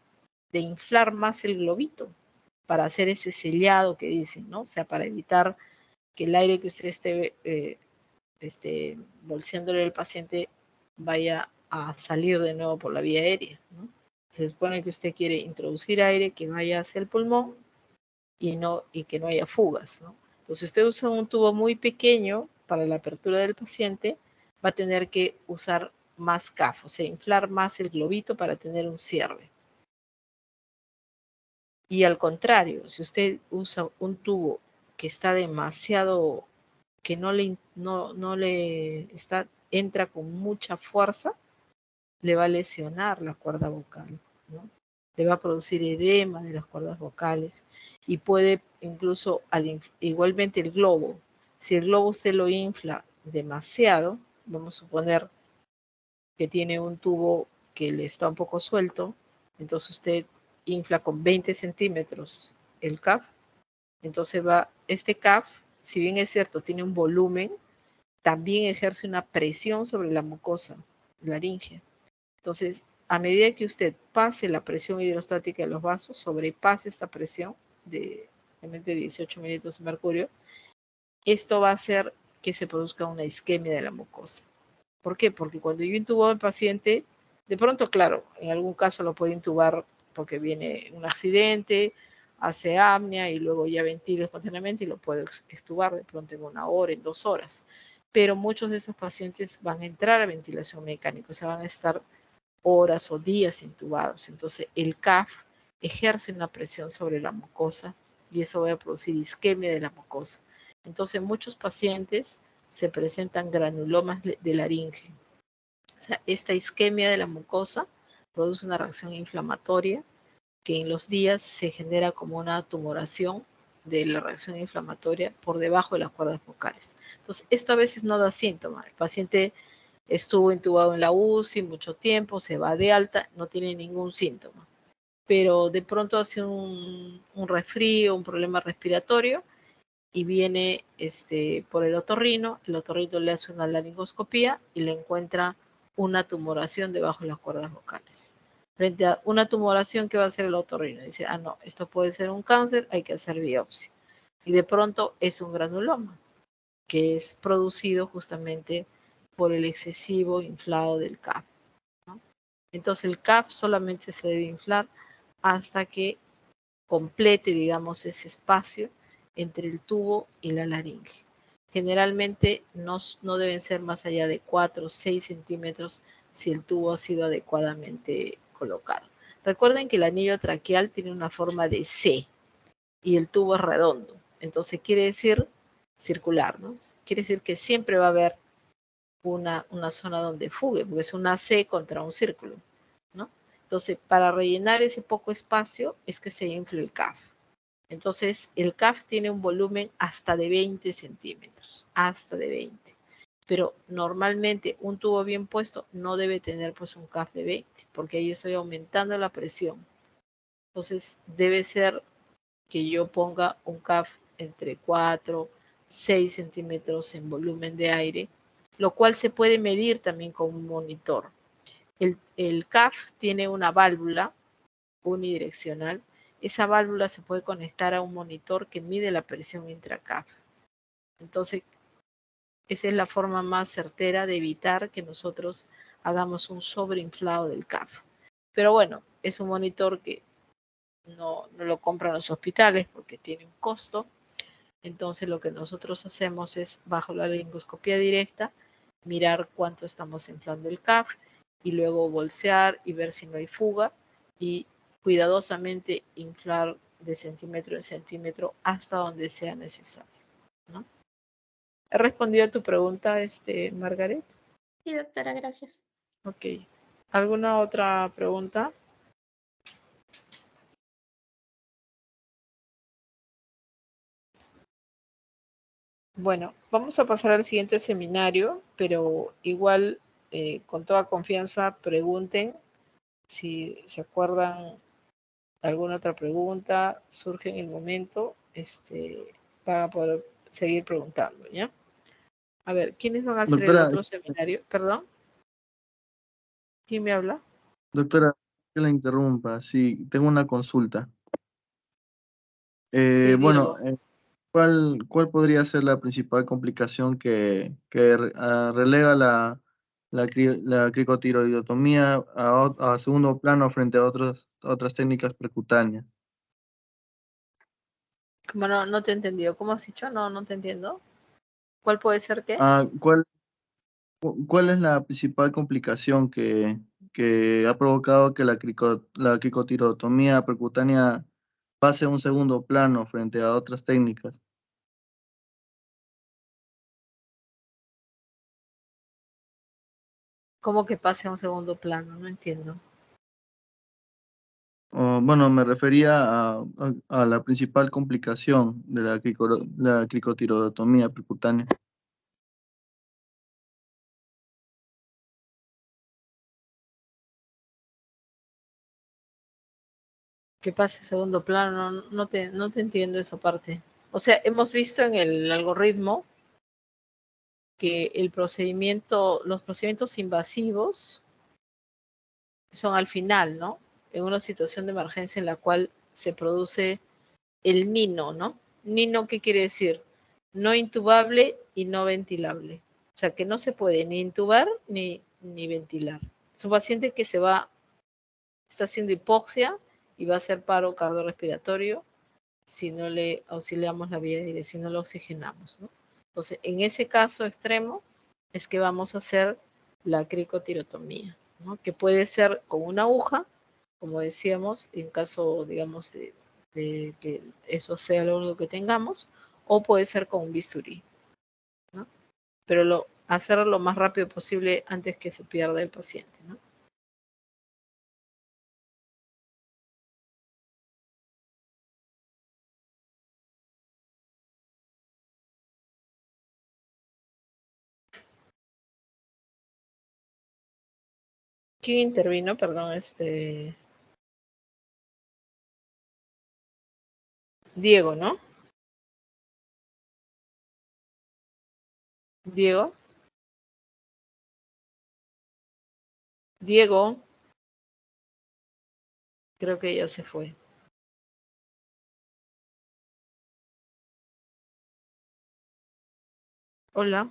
de inflar más el globito para hacer ese sellado que dicen, ¿no? O sea, para evitar que el aire que usted esté bolseándole al paciente vaya a salir de nuevo por la vía aérea, ¿no? Se supone que usted quiere introducir aire que vaya hacia el pulmón y que no haya fugas, ¿no? Entonces, si usted usa un tubo muy pequeño para la apertura del paciente, va a tener que usar más CAF, o sea, inflar más el globito para tener un cierre. Y al contrario, si usted usa un tubo que está demasiado, que no le entra con mucha fuerza, le va a lesionar la cuerda vocal, ¿no? Le va a producir edema de las cuerdas vocales y puede incluso, igualmente el globo, si el globo usted lo infla demasiado, vamos a suponer que tiene un tubo que le está un poco suelto, entonces usted infla con 20 centímetros el CAF, Entonces este CAF, si bien es cierto, tiene un volumen, también ejerce una presión sobre la mucosa laríngea. Entonces, a medida que usted pase la presión hidrostática de los vasos, sobrepase esta presión de 18 mililitros de mercurio, esto va a hacer que se produzca una isquemia de la mucosa. ¿Por qué? Porque cuando yo intubo al paciente, de pronto, claro, en algún caso lo puedo intubar porque viene un accidente, hace apnea y luego ya ventila espontáneamente y lo puedo extubar de pronto en 1 hora, en 2 horas. Pero muchos de estos pacientes van a entrar a ventilación mecánica, o sea, van a estar horas o días intubados. Entonces, el CAF ejerce una presión sobre la mucosa y eso va a producir isquemia de la mucosa. Entonces, muchos pacientes se presentan granulomas de laringe. O sea, esta isquemia de la mucosa produce una reacción inflamatoria que en los días se genera como una tumoración de la reacción inflamatoria por debajo de las cuerdas vocales. Entonces, esto a veces no da síntomas. El paciente estuvo intubado en la UCI mucho tiempo, se va de alta, no tiene ningún síntoma. Pero de pronto hace un resfrío, un problema respiratorio y viene por el otorrino le hace una laringoscopía y le encuentra una tumoración debajo de las cuerdas vocales. Frente a una tumoración, ¿qué va a hacer el otorrino? Dice, no, esto puede ser un cáncer, hay que hacer biopsia. Y de pronto es un granuloma, que es producido justamente por el excesivo inflado del CAF, ¿no? Entonces el CAF solamente se debe inflar hasta que complete, digamos, ese espacio entre el tubo y la laringe. Generalmente no deben ser más allá de 4 o 6 centímetros si el tubo ha sido adecuadamente colocado. Recuerden que el anillo traqueal tiene una forma de C y el tubo es redondo. Entonces quiere decir circular, ¿no? Quiere decir que siempre va a haber una zona donde fugue, porque es una C contra un círculo, ¿no? Entonces, para rellenar ese poco espacio es que se infla el CAF. Entonces, el CAF tiene un volumen hasta de 20 centímetros, hasta de 20. Pero normalmente un tubo bien puesto no debe tener pues un CAF de 20, porque ahí estoy aumentando la presión. Entonces, debe ser que yo ponga un CAF entre 4, 6 centímetros en volumen de aire, lo cual se puede medir también con un monitor. El CAF tiene una válvula unidireccional. Esa válvula se puede conectar a un monitor que mide la presión intracaf. Entonces, esa es la forma más certera de evitar que nosotros hagamos un sobreinflado del CAF. Pero bueno, es un monitor que no lo compran los hospitales porque tiene un costo. Entonces lo que nosotros hacemos es, bajo la laringoscopía directa, mirar cuánto estamos inflando el CAF y luego bolsear y ver si no hay fuga y cuidadosamente inflar de centímetro en centímetro hasta donde sea necesario, ¿no? ¿He respondido a tu pregunta, Margaret? Sí, doctora, gracias. Ok. ¿Alguna otra pregunta? Bueno, vamos a pasar al siguiente seminario, pero igual con toda confianza pregunten si se acuerdan alguna otra pregunta, surge en el momento, van a poder seguir preguntando, ¿ya? A ver, ¿quiénes van a hacer el Doctora, otro seminario? Perdón, ¿quién me habla? doctora, que la interrumpa. Sí, tengo una consulta. Sí, Bueno, dígalo. ¿cuál podría ser la principal complicación que relega la cricotiroidotomía a segundo plano frente a otras técnicas percutáneas? Como no te he entendido. ¿Cómo has dicho? No te entiendo. ¿Cuál puede ser qué? ¿Cuál es la principal complicación que ha provocado que la cricotirotomía percutánea pase a un segundo plano frente a otras técnicas? ¿Cómo que pase a un segundo plano? No entiendo. Bueno, me refería a la principal complicación de la cricotirotomía percutánea. Que pase segundo plano, no te entiendo esa parte. O sea, hemos visto en el algoritmo que los procedimientos invasivos son al final, ¿no? En una situación de emergencia en la cual se produce el NINO, ¿no? NINO, ¿qué quiere decir? No intubable y no ventilable. O sea, que no se puede ni intubar ni ventilar. Es un paciente que está haciendo hipoxia y va a hacer paro cardiorrespiratorio si no le auxiliamos la vía aérea, si no lo oxigenamos, ¿no? Entonces, en ese caso extremo es que vamos a hacer la cricotirotomía, ¿no? Que puede ser con una aguja, como decíamos, en caso, digamos, de que eso sea lo único que tengamos, o puede ser con un bisturí, ¿no? Pero hacerlo lo más rápido posible antes que se pierda el paciente, ¿no? ¿Quién intervino? Perdón, Diego, ¿no? Diego. Diego. Creo que ya se fue. Hola.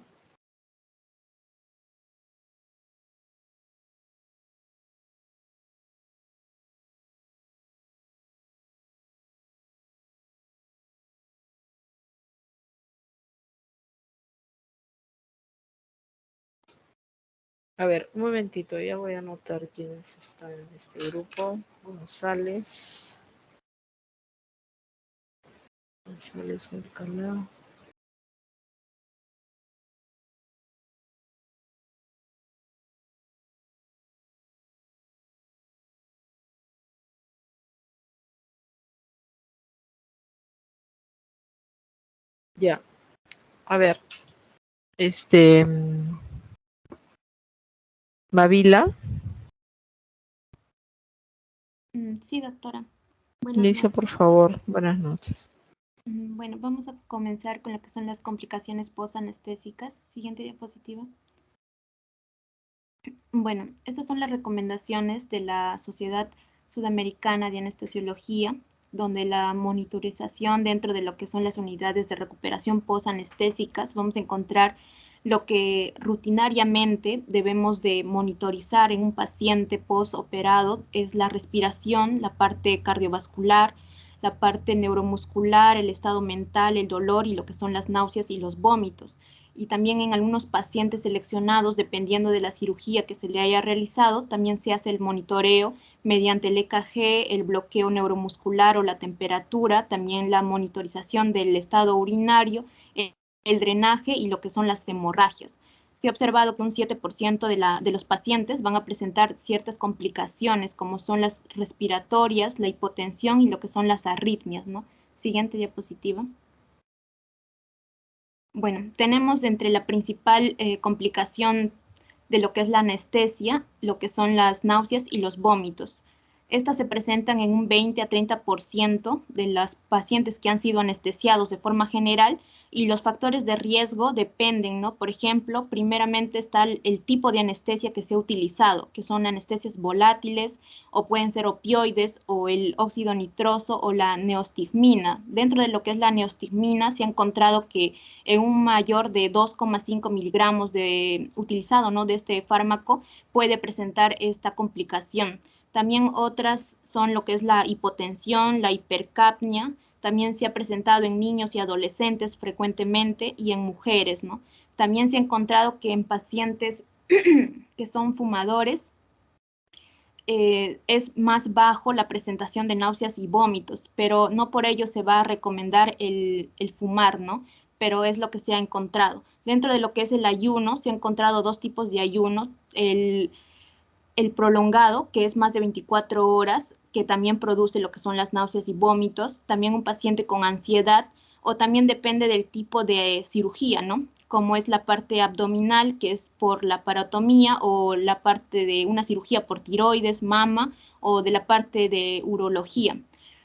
A ver, un momentito, ya voy a anotar quiénes están en este grupo. González. González Alcalá. Ya. A ver. Mavila. Sí, doctora. Buenas Inicia, noches. por favor. Buenas noches. Bueno, vamos a comenzar con lo que son las complicaciones posanestésicas. Siguiente diapositiva. Bueno, estas son las recomendaciones de la Sociedad Sudamericana de Anestesiología, donde la monitorización dentro de lo que son las unidades de recuperación posanestésicas, vamos a encontrar lo que rutinariamente debemos de monitorizar en un paciente postoperado es la respiración, la parte cardiovascular, la parte neuromuscular, el estado mental, el dolor y lo que son las náuseas y los vómitos. Y también en algunos pacientes seleccionados, dependiendo de la cirugía que se le haya realizado, también se hace el monitoreo mediante el EKG, el bloqueo neuromuscular o la temperatura, también la monitorización del estado urinario, el drenaje y lo que son las hemorragias. Se ha observado que un 7% de los pacientes van a presentar ciertas complicaciones, como son las respiratorias, la hipotensión y lo que son las arritmias, ¿no? Siguiente diapositiva. Bueno, tenemos entre la principal complicación de lo que es la anestesia, lo que son las náuseas y los vómitos. Estas se presentan en un 20 a 30% de los pacientes que han sido anestesiados de forma general y los factores de riesgo dependen, ¿no? Por ejemplo, primeramente está el tipo de anestesia que se ha utilizado, que son anestesias volátiles o pueden ser opioides o el óxido nitroso o la neostigmina. Dentro de lo que es la neostigmina se ha encontrado que en un mayor de 2,5 miligramos utilizado, ¿no? de este fármaco puede presentar esta complicación. También otras son lo que es la hipotensión, la hipercapnia, también se ha presentado en niños y adolescentes frecuentemente y en mujeres, ¿no? También se ha encontrado que en pacientes que son fumadores es más bajo la presentación de náuseas y vómitos, pero no por ello se va a recomendar el fumar, ¿no? Pero es lo que se ha encontrado. Dentro de lo que es el ayuno, se han encontrado dos tipos de ayuno, el prolongado, que es más de 24 horas, que también produce lo que son las náuseas y vómitos, también un paciente con ansiedad, o también depende del tipo de cirugía, ¿no? Como es la parte abdominal, que es por la parotomía, o la parte de una cirugía por tiroides, mama, o de la parte de urología.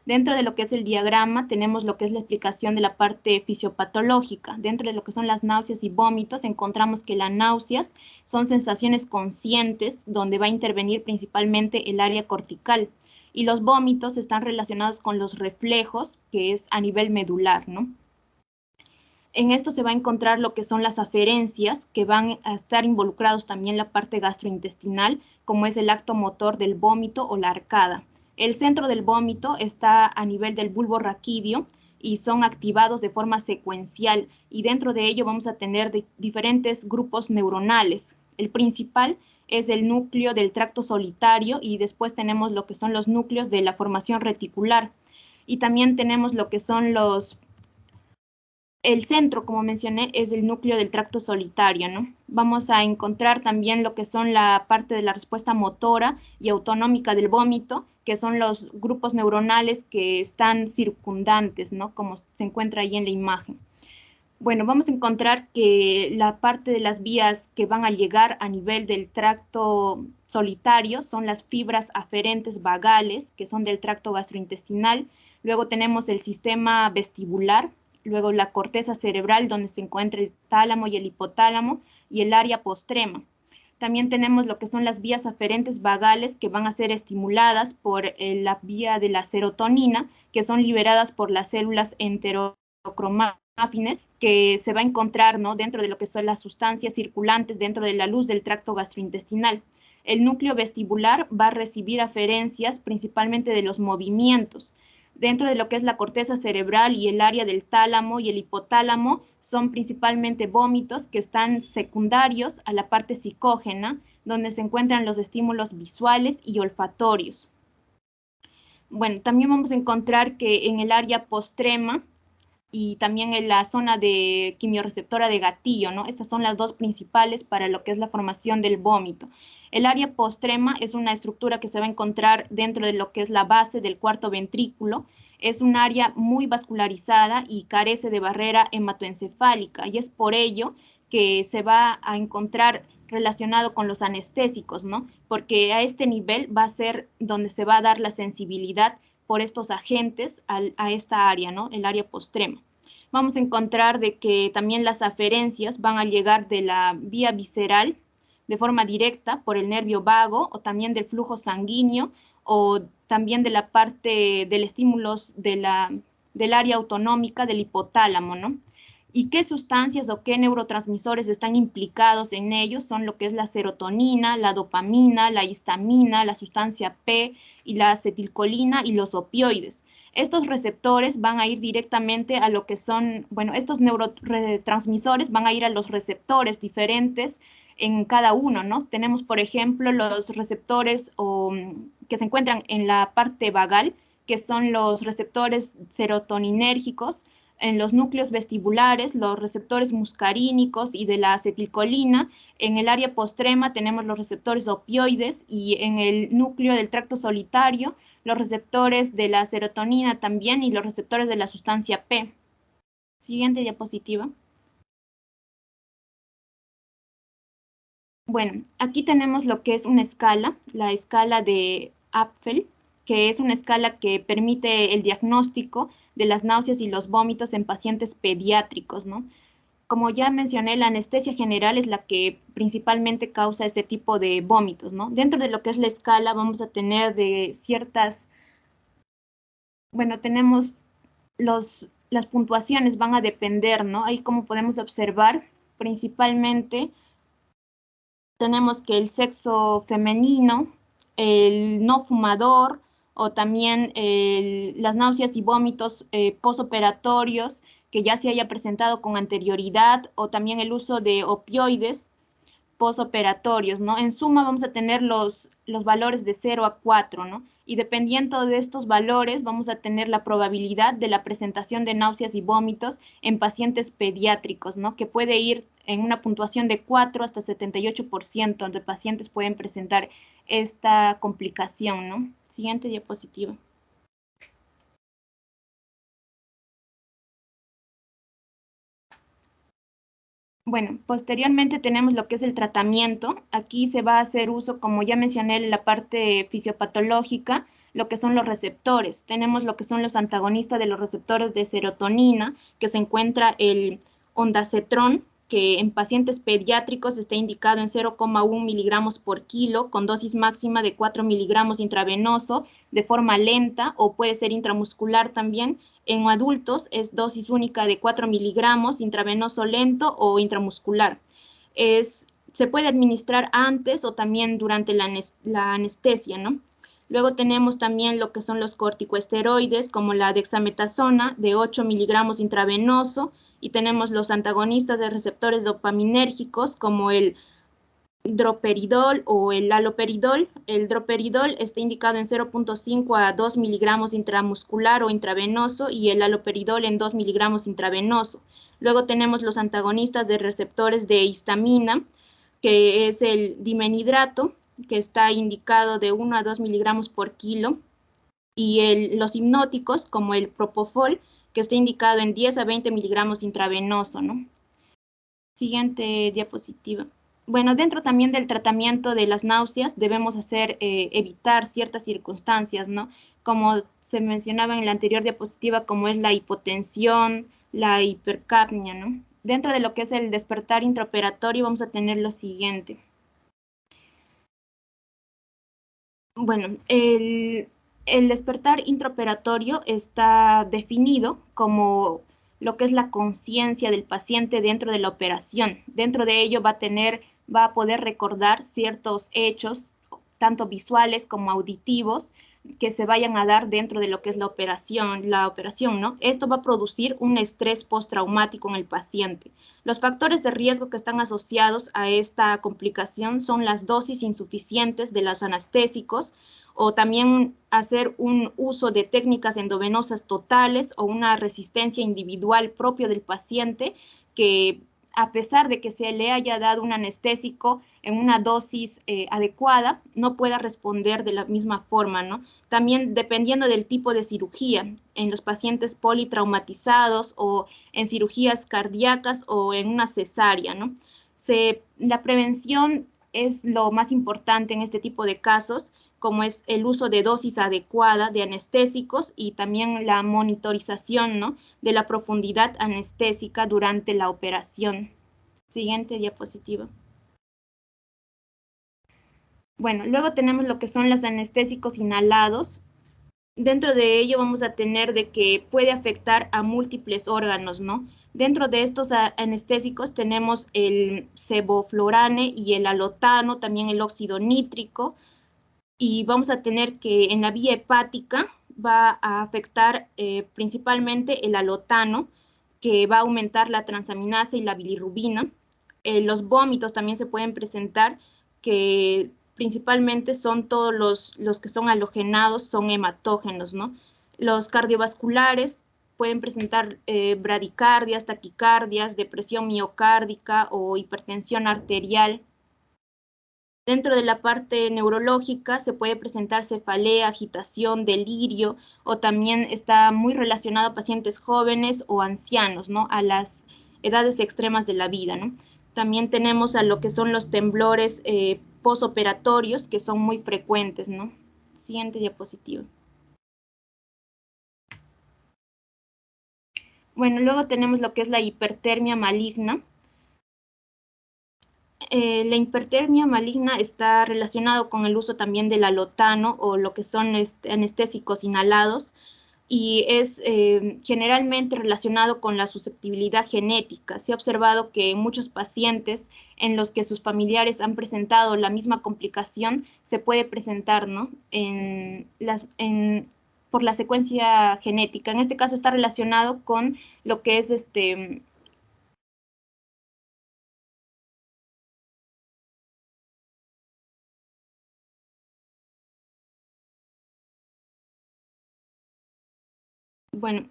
Dentro de lo que es el diagrama tenemos lo que es la explicación de la parte fisiopatológica. Dentro de lo que son las náuseas y vómitos encontramos que las náuseas son sensaciones conscientes donde va a intervenir principalmente el área cortical y los vómitos están relacionados con los reflejos, que es a nivel medular, ¿no? En esto se va a encontrar lo que son las aferencias, que van a estar involucrados también la parte gastrointestinal, como es el acto motor del vómito o la arcada. El centro del vómito está a nivel del bulbo raquídeo y son activados de forma secuencial y dentro de ello vamos a tener diferentes grupos neuronales. El principal es el núcleo del tracto solitario y después tenemos lo que son los núcleos de la formación reticular y también tenemos lo que son el centro, como mencioné, es el núcleo del tracto solitario, ¿no? Vamos a encontrar también lo que son la parte de la respuesta motora y autonómica del vómito, que son los grupos neuronales que están circundantes, ¿no? Como se encuentra ahí en la imagen. Bueno, vamos a encontrar que la parte de las vías que van a llegar a nivel del tracto solitario son las fibras aferentes vagales, que son del tracto gastrointestinal. Luego tenemos el sistema vestibular, luego la corteza cerebral, donde se encuentra el tálamo y el hipotálamo, y el área postrema. También tenemos lo que son las vías aferentes vagales que van a ser estimuladas por la vía de la serotonina, que son liberadas por las células enterocromáfines, que se va a encontrar, ¿no?, dentro de lo que son las sustancias circulantes dentro de la luz del tracto gastrointestinal. El núcleo vestibular va a recibir aferencias principalmente de los movimientos. Dentro de lo que es la corteza cerebral y el área del tálamo y el hipotálamo son principalmente vómitos que están secundarios a la parte psicógena, donde se encuentran los estímulos visuales y olfatorios. Bueno, también vamos a encontrar que en el área postrema y también en la zona de quimiorreceptora de gatillo, ¿no? Estas son las dos principales para lo que es la formación del vómito. El área postrema es una estructura que se va a encontrar dentro de lo que es la base del cuarto ventrículo. Es un área muy vascularizada y carece de barrera hematoencefálica y es por ello que se va a encontrar relacionado con los anestésicos, ¿no? Porque a este nivel va a ser donde se va a dar la sensibilidad por estos agentes a esta área, ¿no? El área postrema. Vamos a encontrar de que también las aferencias van a llegar de la vía visceral de forma directa por el nervio vago o también del flujo sanguíneo o también de la parte del estímulo del área autonómica del hipotálamo, ¿no? ¿Y qué sustancias o qué neurotransmisores están implicados en ellos? Son lo que es la serotonina, la dopamina, la histamina, la sustancia P y la acetilcolina y los opioides. Estos receptores van a ir directamente a lo que son, bueno, estos neurotransmisores van a ir a los receptores diferentes en cada uno, ¿no? Tenemos, por ejemplo, los receptores que se encuentran en la parte vagal, que son los receptores serotoninérgicos, en los núcleos vestibulares, los receptores muscarínicos y de la acetilcolina. En el área postrema tenemos los receptores opioides y en el núcleo del tracto solitario, los receptores de la serotonina también y los receptores de la sustancia P. Siguiente diapositiva. Bueno, aquí tenemos lo que es una escala, la escala de Apfel, que es una escala que permite el diagnóstico de las náuseas y los vómitos en pacientes pediátricos, ¿no? Como ya mencioné, la anestesia general es la que principalmente causa este tipo de vómitos, ¿no? Dentro de lo que es la escala vamos a tener de ciertas, bueno, tenemos las puntuaciones van a depender, ¿no? Ahí como podemos observar, principalmente tenemos que el sexo femenino, el no fumador o también las náuseas y vómitos posoperatorios que ya se haya presentado con anterioridad o también el uso de opioides posoperatorios, ¿no? En suma vamos a tener los valores de 0 a 4, ¿no? Y dependiendo de estos valores vamos a tener la probabilidad de la presentación de náuseas y vómitos en pacientes pediátricos, ¿no? Que puede ir en una puntuación de 4 hasta 78% de pacientes pueden presentar esta complicación, ¿no? Siguiente diapositiva. Bueno, posteriormente tenemos lo que es el tratamiento. Aquí se va a hacer uso, como ya mencioné, en la parte fisiopatológica, lo que son los receptores. Tenemos lo que son los antagonistas de los receptores de serotonina, que se encuentra el ondansetrón, que en pacientes pediátricos está indicado en 0,1 miligramos por kilo, con dosis máxima de 4 miligramos intravenoso, de forma lenta, o puede ser intramuscular también. En adultos es dosis única de 4 miligramos, intravenoso lento o intramuscular. Se puede administrar antes o también durante la anestesia, ¿no? Luego tenemos también lo que son los corticosteroides, como la dexametasona, de 8 miligramos intravenoso, y tenemos los antagonistas de receptores dopaminérgicos, como el droperidol o el haloperidol. El droperidol está indicado en 0,5 a 2 miligramos intramuscular o intravenoso, y el haloperidol en 2 miligramos intravenoso. Luego tenemos los antagonistas de receptores de histamina, que es el dimenidrato, que está indicado de 1 a 2 miligramos por kilo, y los hipnóticos, como el propofol, que está indicado en 10 a 20 miligramos intravenoso, ¿no? Siguiente diapositiva. Bueno, dentro también del tratamiento de las náuseas debemos evitar ciertas circunstancias, ¿no? Como se mencionaba en la anterior diapositiva, como es la hipotensión, la hipercapnia, ¿no? Dentro de lo que es el despertar intraoperatorio vamos a tener lo siguiente. Bueno, el despertar intraoperatorio está definido como lo que es la conciencia del paciente dentro de la operación. Dentro de ello va a poder recordar ciertos hechos, tanto visuales como auditivos, que se vayan a dar dentro de lo que es la operación, ¿no? Esto va a producir un estrés postraumático en el paciente. Los factores de riesgo que están asociados a esta complicación son las dosis insuficientes de los anestésicos, o también hacer un uso de técnicas endovenosas totales o una resistencia individual propio del paciente, que a pesar de que se le haya dado un anestésico en una dosis adecuada, no pueda responder de la misma forma, ¿no? También dependiendo del tipo de cirugía, en los pacientes politraumatizados o en cirugías cardíacas o en una cesárea, ¿no? La prevención es lo más importante en este tipo de casos, como es el uso de dosis adecuada de anestésicos y también la monitorización, ¿no?, de la profundidad anestésica durante la operación. Siguiente diapositiva. Bueno, luego tenemos lo que son los anestésicos inhalados. Dentro de ello vamos a tener de que puede afectar a múltiples órganos, ¿no? Dentro de estos anestésicos tenemos el sevoflurane y el alotano, también el óxido nítrico, y vamos a tener que en la vía hepática va a afectar principalmente el alotano, que va a aumentar la transaminasa y la bilirrubina. Los vómitos también se pueden presentar, que principalmente son todos los que son halogenados, son hematógenos, ¿no? Los cardiovasculares pueden presentar bradicardias, taquicardias, depresión miocárdica o hipertensión arterial. Dentro de la parte neurológica se puede presentar cefalea, agitación, delirio, o también está muy relacionado a pacientes jóvenes o ancianos, ¿no?, a las edades extremas de la vida, ¿no? También tenemos a lo que son los temblores posoperatorios, que son muy frecuentes, ¿no? Siguiente diapositiva. Bueno, luego tenemos lo que es la hipertermia maligna. La hipertermia maligna está relacionado con el uso también del alotano o lo que son anestésicos inhalados, y es generalmente relacionado con la susceptibilidad genética. Se ha observado que en muchos pacientes en los que sus familiares han presentado la misma complicación, se puede presentar, ¿no?, por la secuencia genética. En este caso está relacionado con lo que es Bueno,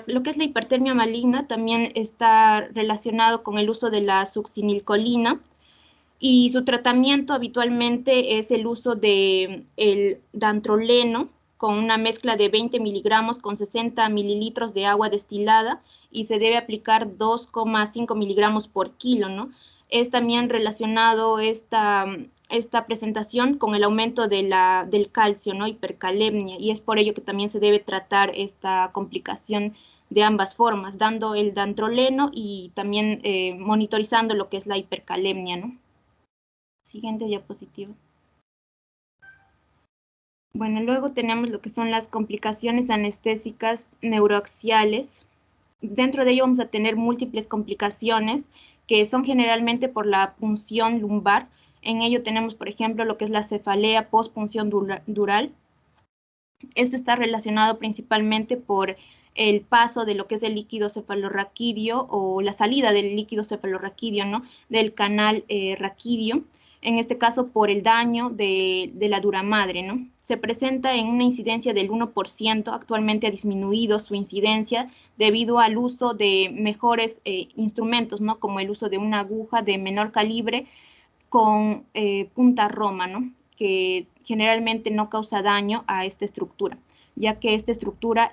lo que es la hipertermia maligna también está relacionado con el uso de la succinilcolina, y su tratamiento habitualmente es el uso de el dantroleno con una mezcla de 20 miligramos con 60 mililitros de agua destilada, y se debe aplicar 2,5 miligramos por kilo, ¿no? Es también relacionado esta presentación con el aumento de del calcio, ¿no? Hipercalemia, y es por ello que también se debe tratar esta complicación de ambas formas, dando el dantroleno y también monitorizando lo que es la hipercalemia, ¿no? Siguiente diapositiva. Bueno, luego tenemos lo que son las complicaciones anestésicas neuroaxiales. Dentro de ello vamos a tener múltiples complicaciones que son generalmente por la punción lumbar. En ello tenemos, por ejemplo, lo que es la cefalea postpunción dural. Esto está relacionado principalmente por el paso de lo que es el líquido cefalorraquídeo o la salida del líquido cefalorraquídeo, ¿no? Del canal raquídeo, en este caso por el daño de la dura madre, ¿no? Se presenta en una incidencia del 1%, actualmente ha disminuido su incidencia debido al uso de mejores instrumentos, ¿no? Como el uso de una aguja de menor calibre con punta roma, ¿no? Que generalmente no causa daño a esta estructura, ya que esta estructura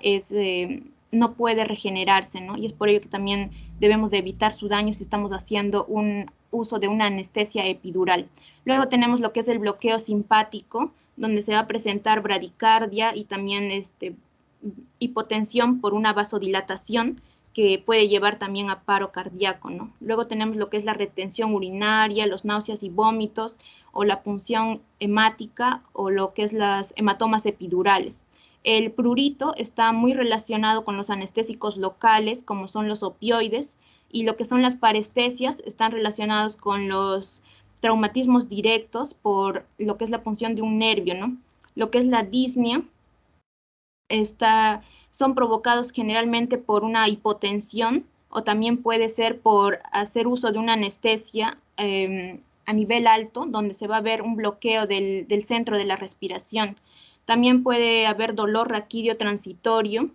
no puede regenerarse, ¿no? Y es por ello que también debemos de evitar su daño si estamos haciendo un uso de una anestesia epidural. Luego tenemos lo que es el bloqueo simpático, donde se va a presentar bradicardia y también hipotensión por una vasodilatación, que puede llevar también a paro cardíaco, ¿no? Luego tenemos lo que es la retención urinaria, los náuseas y vómitos, o la punción hemática, o lo que es las hematomas epidurales. El prurito está muy relacionado con los anestésicos locales, como son los opioides, y lo que son las parestesias están relacionados con los traumatismos directos por lo que es la punción de un nervio, ¿no? Lo que es la disnea son provocados generalmente por una hipotensión, o también puede ser por hacer uso de una anestesia a nivel alto, donde se va a ver un bloqueo del centro de la respiración. También puede haber dolor raquídeo transitorio,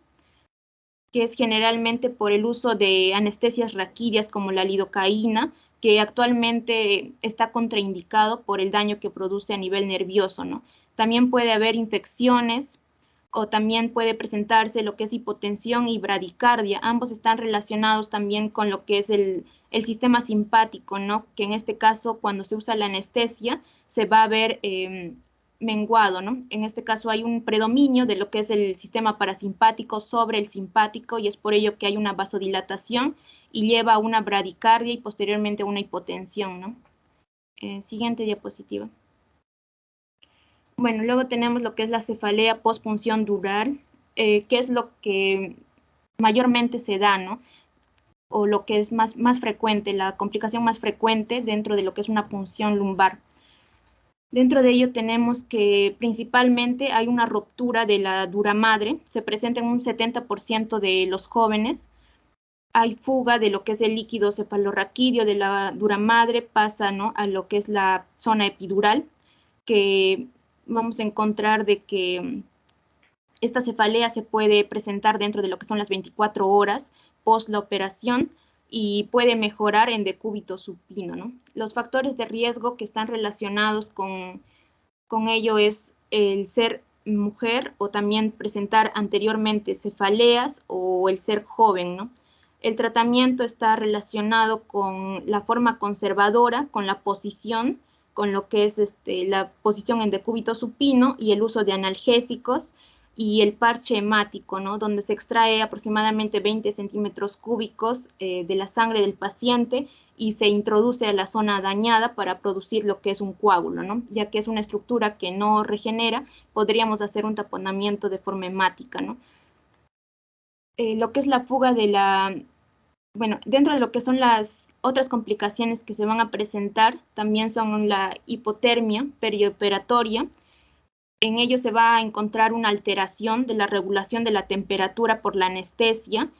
que es generalmente por el uso de anestesias raquídeas como la lidocaína, que actualmente está contraindicado por el daño que produce a nivel nervioso, ¿no? También puede haber infecciones, o también puede presentarse lo que es hipotensión y bradicardia. Ambos están relacionados también con lo que es el sistema simpático, ¿no? Que en este caso, cuando se usa la anestesia, se va a ver menguado, ¿no? En este caso hay un predominio de lo que es el sistema parasimpático sobre el simpático, y es por ello que hay una vasodilatación y lleva a una bradicardia y posteriormente a una hipotensión, ¿no? Siguiente diapositiva. Bueno, luego tenemos lo que es la cefalea postpunción dural, que es lo que mayormente se da, ¿no? O lo que es más frecuente, la complicación más frecuente dentro de lo que es una punción lumbar. Dentro de ello tenemos que principalmente hay una ruptura de la dura madre, se presenta en un 70% de los jóvenes. Hay fuga de lo que es el líquido cefalorraquídeo de la dura madre, pasa, ¿no?, a lo que es la zona epidural, que vamos a encontrar de que esta cefalea se puede presentar dentro de lo que son las 24 horas post la operación y puede mejorar en decúbito supino, ¿no? Los factores de riesgo que están relacionados con ello es el ser mujer, o también presentar anteriormente cefaleas, o el ser joven, ¿no? El tratamiento está relacionado con la forma conservadora, con la posición, con lo que es la posición en decúbito supino y el uso de analgésicos y el parche hemático, ¿no? Donde se extrae aproximadamente 20 centímetros cúbicos de la sangre del paciente y se introduce a la zona dañada para producir lo que es un coágulo, ¿no? Ya que es una estructura que no regenera, podríamos hacer un taponamiento de forma hemática, ¿no? Lo que es la fuga de la... Bueno, dentro de lo que son las otras complicaciones que se van a presentar, también son la hipotermia perioperatoria. En ello se va a encontrar una alteración de la regulación de la temperatura por la anestesia.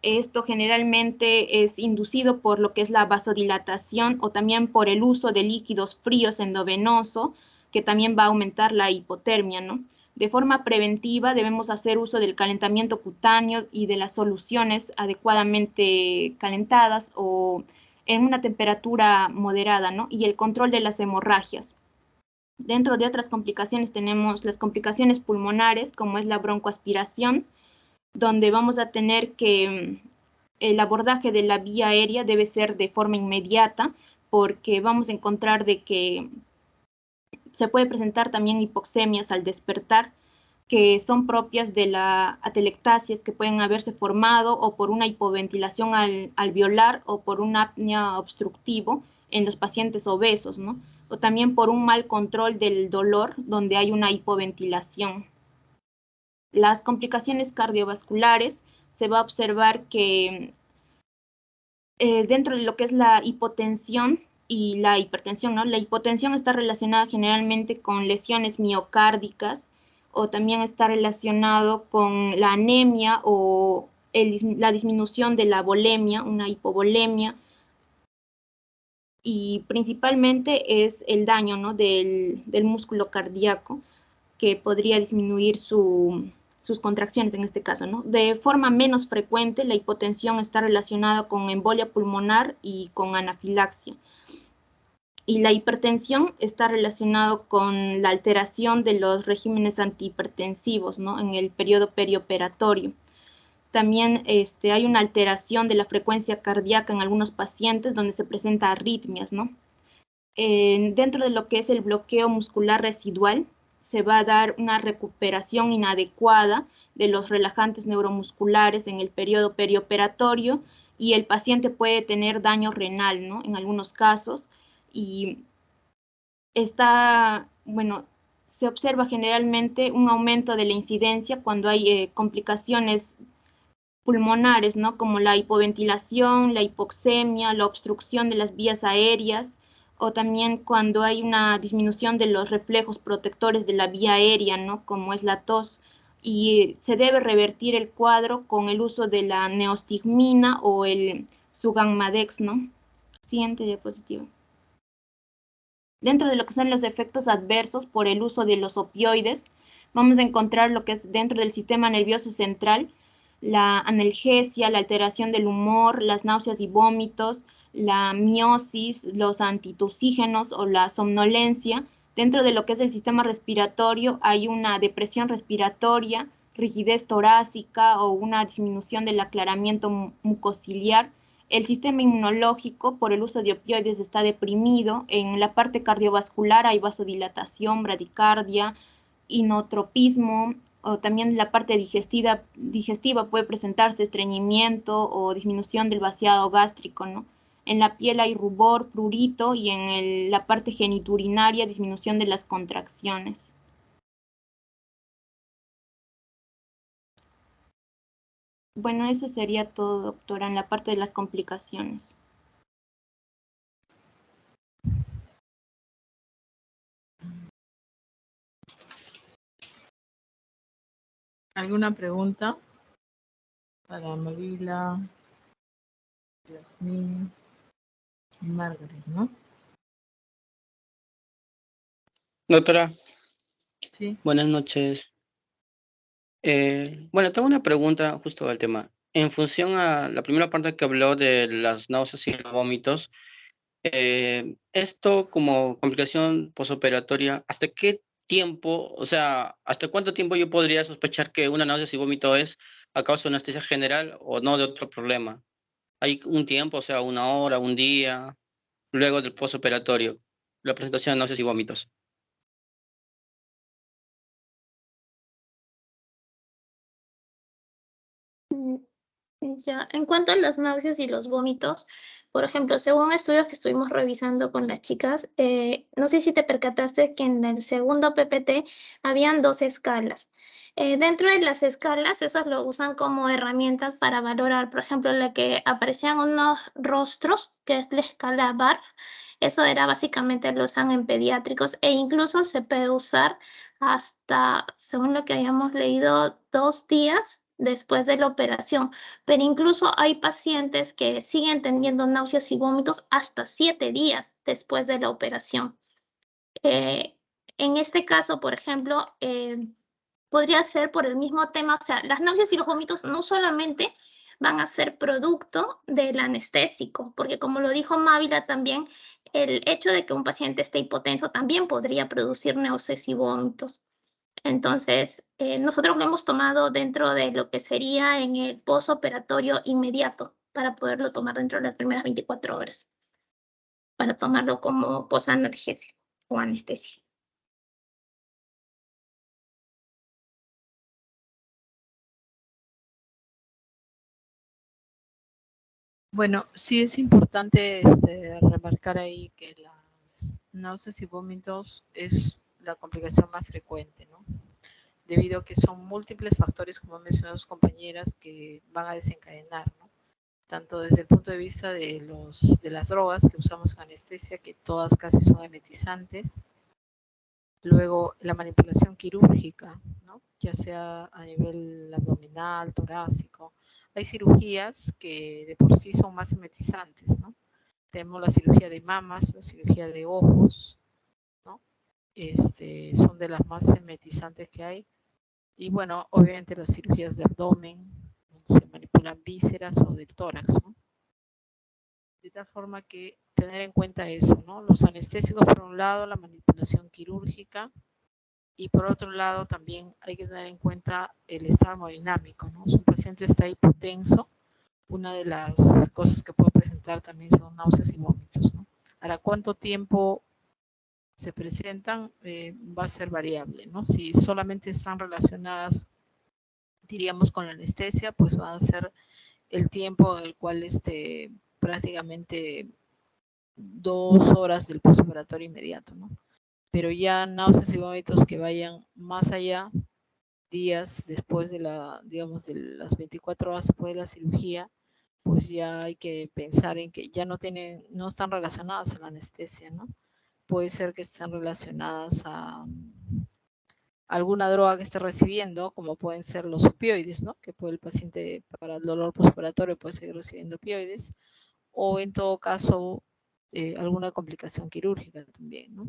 Esto generalmente es inducido por lo que es la vasodilatación, o también por el uso de líquidos fríos endovenoso, que también va a aumentar la hipotermia, ¿no? De forma preventiva debemos hacer uso del calentamiento cutáneo y de las soluciones adecuadamente calentadas o en una temperatura moderada, ¿no? Y el control de las hemorragias. Dentro de otras complicaciones tenemos las complicaciones pulmonares, como es la broncoaspiración, donde vamos a tener que el abordaje de la vía aérea debe ser de forma inmediata, porque vamos a encontrar de que se puede presentar también hipoxemias al despertar, que son propias de la atelectasias que pueden haberse formado o por una hipoventilación alveolar o por una apnea obstructivo en los pacientes obesos, ¿no? O también por un mal control del dolor donde hay una hipoventilación. Las complicaciones cardiovasculares, se va a observar que dentro de lo que es la hipotensión y la hipertensión, ¿no? La hipotensión está relacionada generalmente con lesiones miocárdicas o también está relacionado con la anemia o la disminución de la volemia, una hipovolemia, y principalmente es el daño, ¿no? del músculo cardíaco, que podría disminuir sus contracciones en este caso, ¿no? De forma menos frecuente, la hipotensión está relacionada con embolia pulmonar y con anafilaxia. Y la hipertensión está relacionado con la alteración de los regímenes antihipertensivos, ¿no? En el periodo perioperatorio. También hay una alteración de la frecuencia cardíaca en algunos pacientes donde se presenta arritmias, ¿no? Dentro de lo que es el bloqueo muscular residual, se va a dar una recuperación inadecuada de los relajantes neuromusculares en el periodo perioperatorio y el paciente puede tener daño renal, ¿no? En algunos casos. Y se observa generalmente un aumento de la incidencia cuando hay complicaciones pulmonares, ¿no? Como la hipoventilación, la hipoxemia, la obstrucción de las vías aéreas, o también cuando hay una disminución de los reflejos protectores de la vía aérea, ¿no? Como es la tos. Y se debe revertir el cuadro con el uso de la neostigmina o el Sugammadex, ¿no? Siguiente diapositiva. Dentro de lo que son los efectos adversos por el uso de los opioides, vamos a encontrar lo que es dentro del sistema nervioso central, la analgesia, la alteración del humor, las náuseas y vómitos, la miosis, los antitusígenos o la somnolencia. Dentro de lo que es el sistema respiratorio hay una depresión respiratoria, rigidez torácica o una disminución del aclaramiento mucociliar. El sistema inmunológico por el uso de opioides está deprimido. En la parte cardiovascular hay vasodilatación, bradicardia, inotropismo, o también la parte digestiva puede presentarse estreñimiento o disminución del vaciado gástrico, ¿no? En la piel hay rubor, prurito y en la parte geniturinaria disminución de las contracciones. Bueno, eso sería todo, doctora, en la parte de las complicaciones. ¿Alguna pregunta para Mavila, Yasmín y Margaret, no? Doctora, Sí. buenas noches. Bueno, tengo una pregunta justo al tema. En función a la primera parte que habló de las náuseas y los vómitos, esto como complicación posoperatoria, ¿hasta qué tiempo, o sea, hasta cuánto tiempo yo podría sospechar que una náuseas y vómito es a causa de una anestesia general o no de otro problema? ¿Hay un tiempo, o sea, una hora, un día, luego del posoperatorio, la presentación de náuseas y vómitos? Ya, en cuanto a las náuseas y los vómitos, por ejemplo, según estudios que estuvimos revisando con las chicas, no sé si te percataste que en el segundo PPT habían 2 escalas. Dentro de las escalas, esas lo usan como herramientas para valorar, por ejemplo, la que aparecían unos rostros, que es la escala BARF. Eso era básicamente lo usan en pediátricos e incluso se puede usar hasta, según lo que habíamos leído, 2 días después de la operación. Pero incluso hay pacientes que siguen teniendo náuseas y vómitos hasta 7 días después de la operación. En este caso, por ejemplo, podría ser por el mismo tema, o sea, las náuseas y los vómitos no solamente van a ser producto del anestésico, porque como lo dijo Mávila también, el hecho de que un paciente esté hipotenso también podría producir náuseas y vómitos. Entonces, nosotros lo hemos tomado dentro de lo que sería en el postoperatorio inmediato, para poderlo tomar dentro de las primeras 24 horas, para tomarlo como posanalgésico o anestesia. Bueno, sí es importante remarcar ahí que las náuseas y vómitos es la complicación más frecuente, ¿no? Debido a que son múltiples factores, como han mencionado sus compañeras, que van a desencadenar, ¿no? Tanto desde el punto de vista de las drogas que usamos en anestesia, que todas casi son emetizantes. Luego, la manipulación quirúrgica, ¿no? Ya sea a nivel abdominal, torácico. Hay cirugías que de por sí son más emetizantes, ¿no? Tenemos la cirugía de mamas, la cirugía de ojos, ¿no? Son de las más emetizantes que hay. Y bueno, obviamente las cirugías de abdomen, se manipulan vísceras o del tórax, ¿no? De tal forma que tener en cuenta eso, ¿no? Los anestésicos por un lado, la manipulación quirúrgica, y por otro lado también hay que tener en cuenta el estado hemodinámico, ¿no? Si un paciente está hipotenso, una de las cosas que puede presentar también son náuseas y vómitos, ¿no? Ahora, ¿cuánto tiempo se presentan? Va a ser variable, ¿no? Si solamente están relacionadas, diríamos, con la anestesia, pues va a ser el tiempo en el cual prácticamente 2 horas del postoperatorio inmediato, ¿no? Pero ya náuseas y vómitos que vayan más allá, días después de digamos, de las 24 horas después de la cirugía, pues ya hay que pensar en que ya no están relacionadas a la anestesia, ¿no? Puede ser que estén relacionadas a alguna droga que esté recibiendo, como pueden ser los opioides, ¿no? Que puede el paciente para el dolor postoperatorio puede seguir recibiendo opioides, o en todo caso alguna complicación quirúrgica también, ¿no?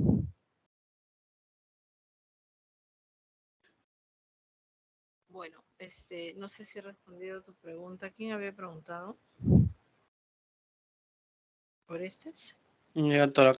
Bueno, no sé si he respondido a tu pregunta. ¿Quién había preguntado? ¿Orestes? Ya, doctora,